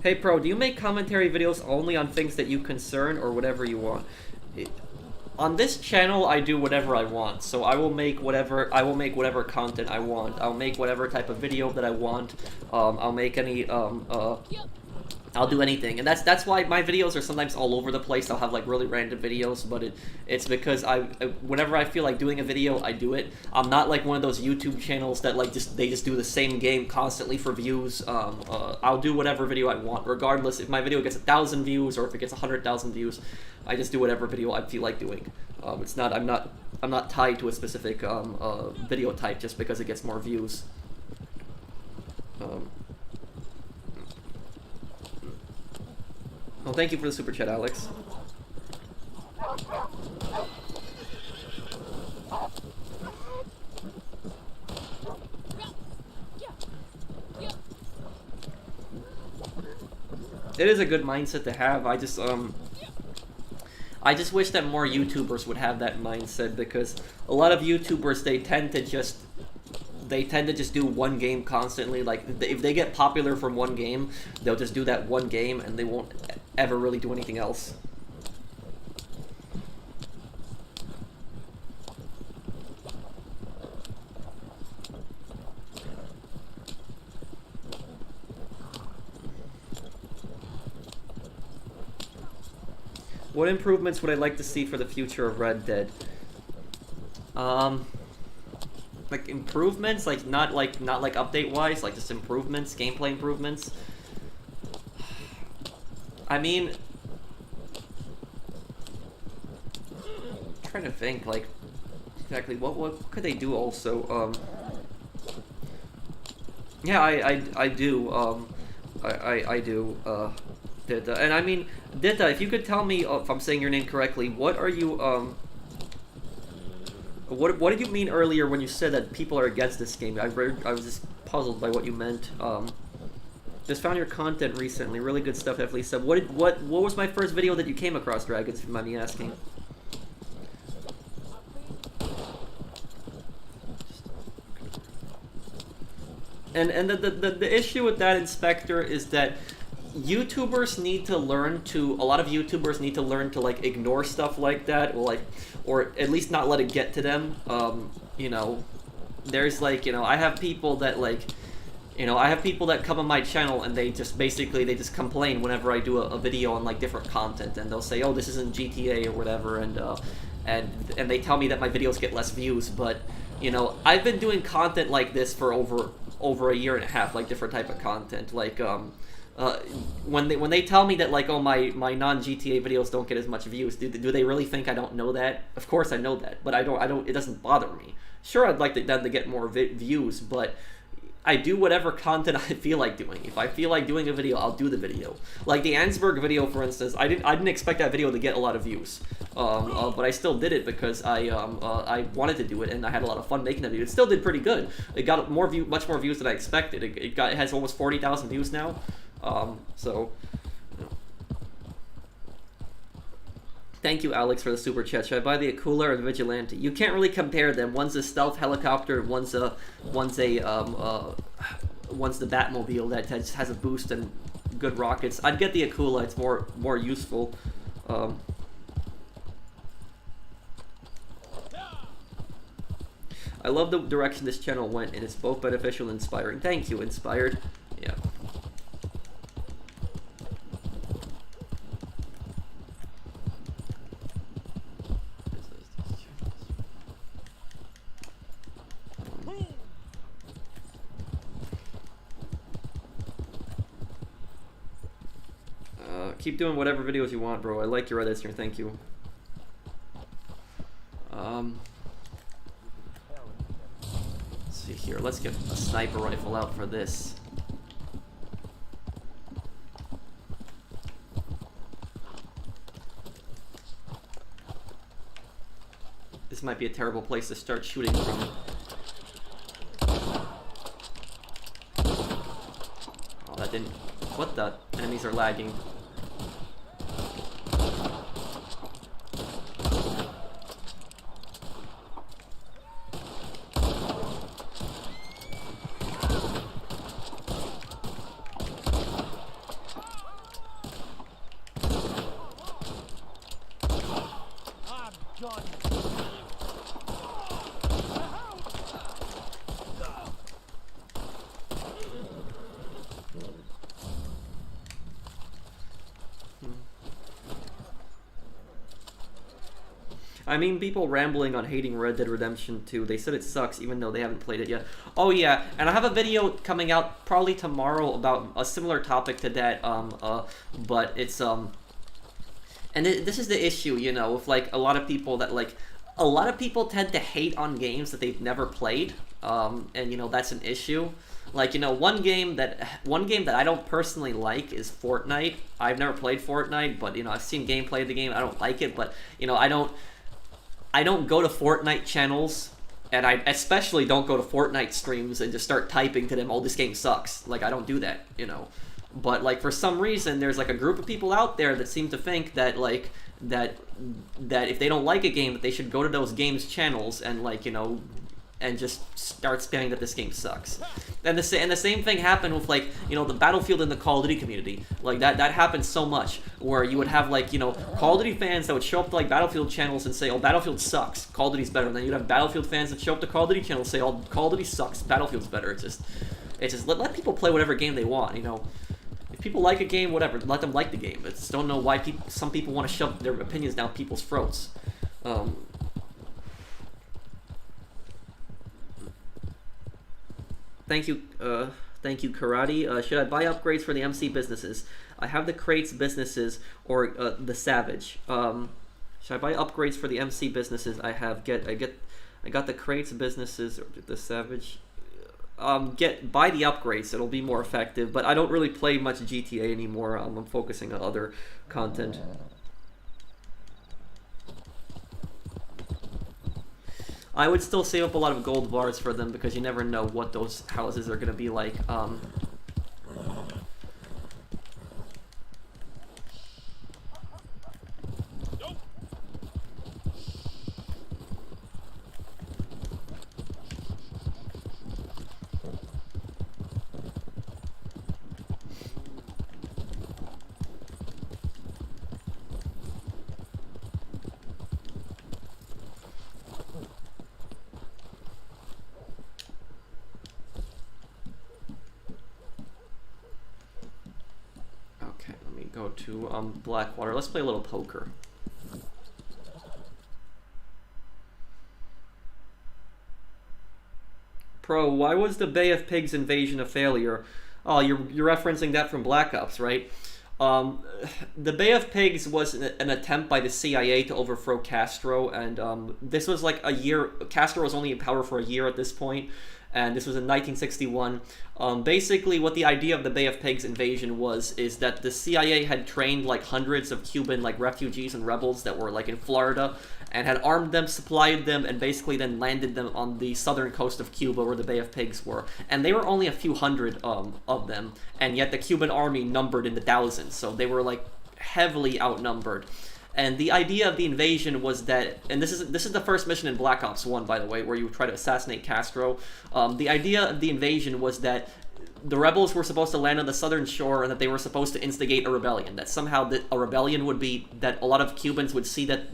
Hey Pro, do you make commentary videos only on things that you concern, or whatever you want? On this channel, I do whatever I want, so I will make whatever content I want. I'll make whatever type of video that I want. I'll make any, I'll do anything, and that's why my videos are sometimes all over the place. I'll have like really random videos, but it's because whenever I feel like doing a video, I do it. I'm not like one of those YouTube channels that like they just do the same game constantly for views. I'll do whatever video I want, regardless if my video gets 1,000 views or if it gets 100,000 views. I just do whatever video I feel like doing. It's not I'm not tied to a specific video type just because it gets more views. Well, thank you for the super chat, Alex. It is a good mindset to have. I just wish that more YouTubers would have that mindset, because a lot of YouTubers, they tend to just do one game constantly. Like, if they get popular from one game, they'll just do that one game and they won't ever really do anything else. What improvements would I like to see for the future of Red Dead? Like improvements, like not like update wise, like just improvements, gameplay improvements. I mean, I'm trying to think like exactly what could they do also. Yeah, I do. I do. Ditta, and I mean, Ditta, if you could tell me if I'm saying your name correctly, what are you What did you mean earlier when you said that people are against this game? I was just puzzled by what you meant. Just found your content recently. Really good stuff, definitely. So what was my first video that you came across, Dragons, if you mind me asking? And the issue with that, Inspector, is that YouTubers need to learn to, a lot of YouTubers need to learn to like ignore stuff like that, or at least not let it get to them. You know, there's like, you know, I have people that like, you know, I have people that come on my channel and they just basically, they just complain whenever I do a video on like different content, and they'll say, oh, this isn't GTA or whatever, and they tell me that my videos get less views, but, you know, I've been doing content like this for over a year and a half, like different type of content, like, when they tell me that like, oh, my non-GTA videos don't get as much views, do they really think I don't know that? Of course I know that, but I don't, it doesn't bother me. Sure, I'd like them to get more views, but I do whatever content I feel like doing. If I feel like doing a video, I'll do the video. Like the Ansberg video, for instance, I didn't expect that video to get a lot of views, but I still did it because I wanted to do it, and I had a lot of fun making the video. It still did pretty good. It got much more views than I expected. It has almost 40,000 views now. So, you know. Thank you, Alex, for the super chat. Should I buy the Akula or the Vigilante? You can't really compare them. One's a stealth helicopter, one's the Batmobile that has a boost and good rockets. I'd get the Akula. It's more useful. I love the direction this channel went, and it's both beneficial and inspiring. Thank you, Inspired. Yeah. Keep doing whatever videos you want, bro. I like your edits here. Thank you. Let's see here. Let's get a sniper rifle out for this. This might be a terrible place to start shooting from. Oh, that didn't... What the? Enemies are lagging. I mean, people rambling on hating Red Dead Redemption 2. They said it sucks even though they haven't played it yet. Oh yeah, and I have a video coming out probably tomorrow about a similar topic to that, but it's, and this is the issue, you know, with, like, a lot of people that, like, a lot of people tend to hate on games that they've never played, and, you know, that's an issue. Like, you know, one game that I don't personally like is Fortnite. I've never played Fortnite, but, you know, I've seen gameplay of the game. I don't like it, but, you know, I don't go to Fortnite channels, and I especially don't go to Fortnite streams and just start typing to them, oh, this game sucks. Like, I don't do that, you know. But, like, for some reason, there's, like, a group of people out there that seem to think that, like, that if they don't like a game, that they should go to those games channels and, like, you know, and just start spamming that this game sucks. And the same thing happened with, like, you know, the Battlefield and the Call of Duty community. Like, that happened so much, where you would have, like, you know, Call of Duty fans that would show up to, like, Battlefield channels and say, oh, Battlefield sucks, Call of Duty's better. And then you'd have Battlefield fans that show up to Call of Duty channels and say, oh, Call of Duty sucks, Battlefield's better. It's just let people play whatever game they want, you know. If people like a game, whatever, let them like the game. I just don't know why some people want to shove their opinions down people's throats. Thank you, Karate. Should I buy upgrades for the MC businesses? I have the crates businesses or the Savage. Should I buy upgrades for the MC businesses? I got the crates businesses or the Savage. Buy the upgrades. It'll be more effective. But I don't really play much GTA anymore. I'm focusing on other content. I would still save up a lot of gold bars for them because you never know what those houses are going to be like. To Blackwater. Let's play a little poker. Pro, why was the Bay of Pigs invasion a failure? Oh, you're referencing that from Black Ops, right? The Bay of Pigs was an attempt by the CIA to overthrow Castro, and this was like a year. Castro was only in power for a year at this point, and this was in 1961. Basically, what the idea of the Bay of Pigs invasion is that the CIA had trained like hundreds of Cuban like refugees and rebels that were like in Florida, and had armed them, supplied them, and basically then landed them on the southern coast of Cuba where the Bay of Pigs were. And they were only a few hundred of them, and yet the Cuban army numbered in the thousands, so they were like heavily outnumbered. And the idea of the invasion was that, and this is the first mission in Black Ops 1, by the way, where you try to assassinate Castro. The idea of the invasion was that the rebels were supposed to land on the southern shore and that they were supposed to instigate a rebellion. That somehow a rebellion would be that a lot of Cubans would see that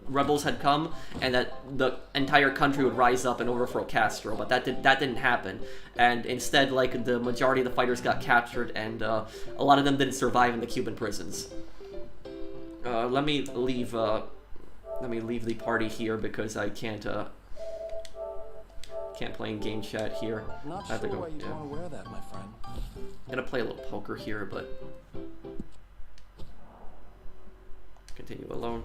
rebels had come and that the entire country would rise up and overthrow Castro. But that didn't happen. And instead, like, the majority of the fighters got captured, and a lot of them didn't survive in the Cuban prisons. Let me leave the party here because I can't play in game chat here. Not I have to sure go. why you'd Yeah. want to wear that, my friend. I'm gonna play a little poker here, but continue alone.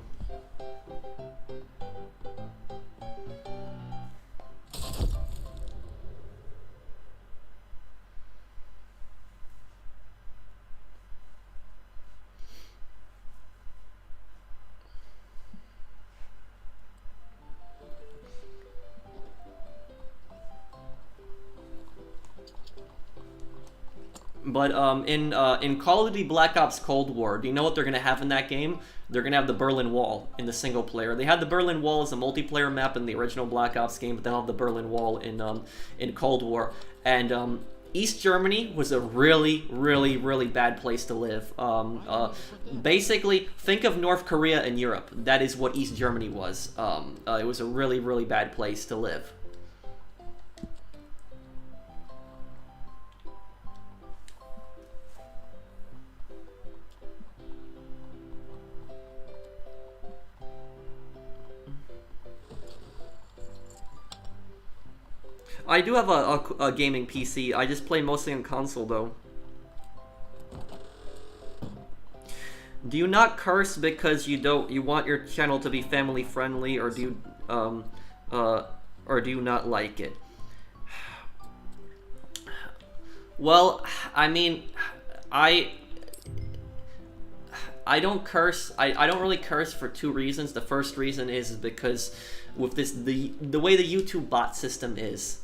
But in Call of Duty Black Ops Cold War, do you know what they're gonna have in that game? They're gonna have the Berlin Wall in the single player. They had the Berlin Wall as a multiplayer map in the original Black Ops game, but they'll have the Berlin Wall in Cold War. And East Germany was a really, really, really bad place to live. Basically, think of North Korea in Europe. That is what East Germany was. It was a really, really bad place to live. I do have a gaming PC. I just play mostly on console, though. Do you not curse because you want your channel to be family friendly, or do you not like it? Well, I mean, I don't curse. I don't really curse for two reasons. The first reason is because with this the way the YouTube bot system is,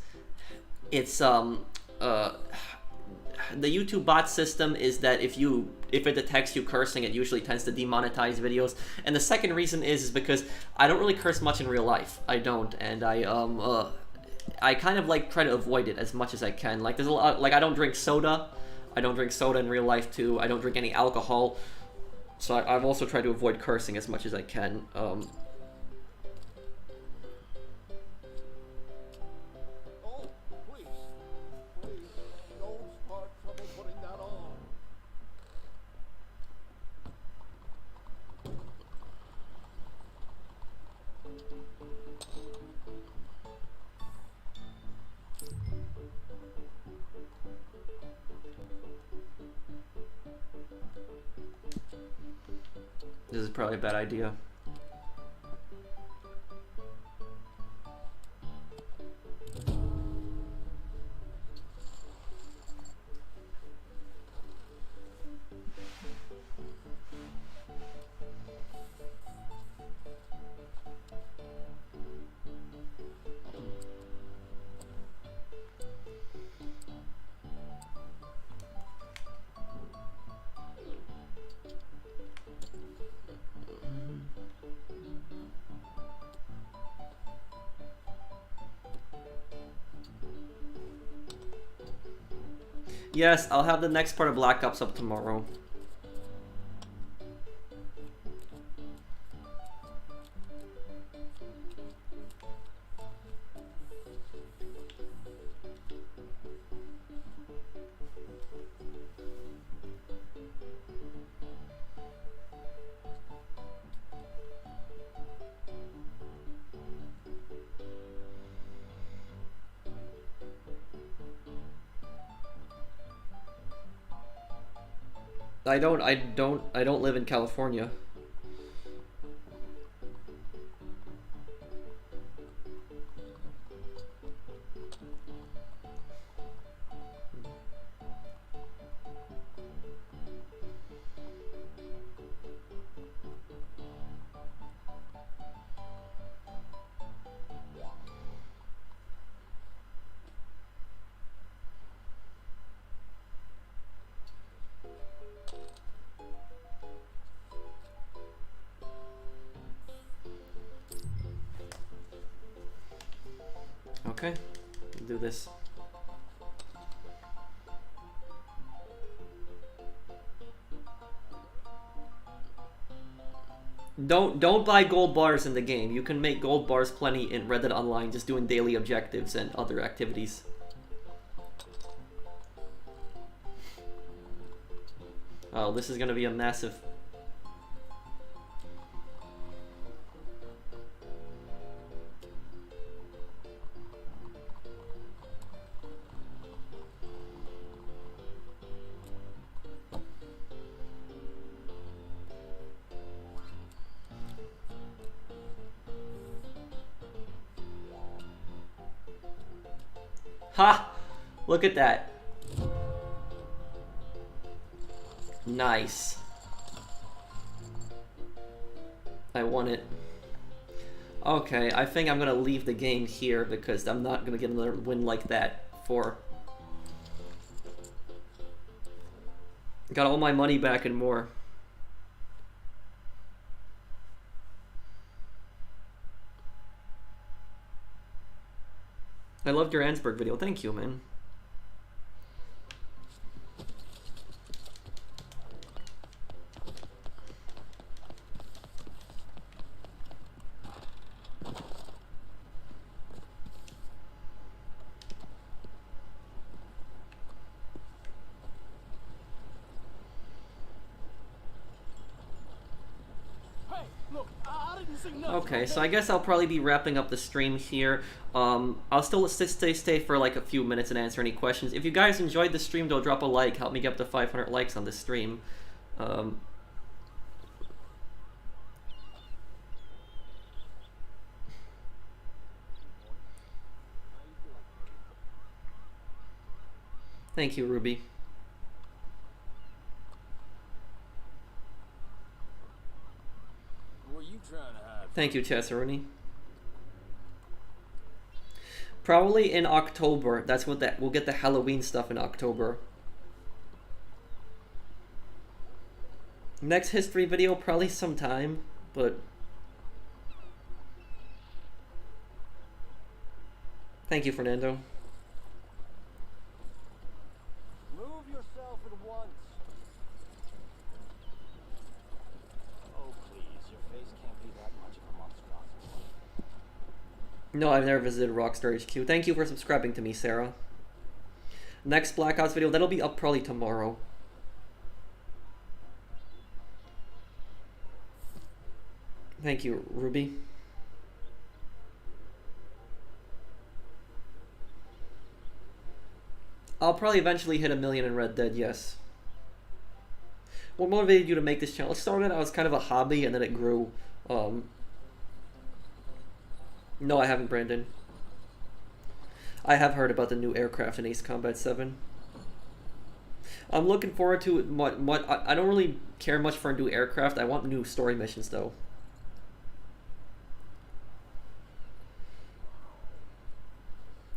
it's the YouTube bot system is that if it detects you cursing, it usually tends to demonetize videos. And the second reason is because I don't really curse much in real life. I don't, and I kind of like try to avoid it as much as I can. Like there's a lot, like I don't drink soda. I don't drink soda in real life too. I don't drink any alcohol. So I've also tried to avoid cursing as much as I can. This is probably a bad idea. Yes, I'll have the next part of Black Ops up tomorrow. I don't live in California. Okay, we'll do this. Don't buy gold bars in the game. You can make gold bars plenty in Red Dead Online just doing daily objectives and other activities. Oh, this is gonna be a massive... Ha! Look at that. Nice. I won it. Okay, I think I'm gonna leave the game here because I'm not gonna get another win like that for... Got all my money back and more. I loved your Ansberg video. Thank you, man. Hey, look, I didn't see nothing. Okay, so I guess I'll probably be wrapping up the stream here. I'll still stay for like a few minutes and answer any questions. If you guys enjoyed the stream, though, drop a like. Help me get up to 500 likes on this stream. Thank you, Ruby. What are you trying to hide? Thank you, Chesseroni. Probably in October. That's what we'll get the Halloween stuff in October. Next history video probably sometime, but thank you, Fernando. Move yourself at once. Oh, please, your face can't be that much of a monstrosity. No, I've never visited Rockstar HQ. Thank you for subscribing to me, Sarah. Next Black Ops video, that'll be up probably tomorrow. Thank you, Ruby. I'll probably eventually hit 1 million in Red Dead, yes. What motivated you to make this channel? It started out as kind of a hobby and then it grew. No, I haven't, Brandon. I have heard about the new aircraft in Ace Combat 7. I'm looking forward to it. I don't really care much for a new aircraft. I want new story missions, though.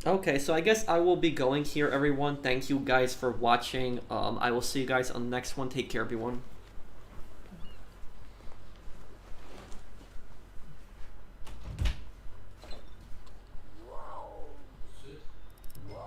Okay, so I guess I will be going here, everyone. Thank you guys for watching. I will see you guys on the next one. Take care, everyone.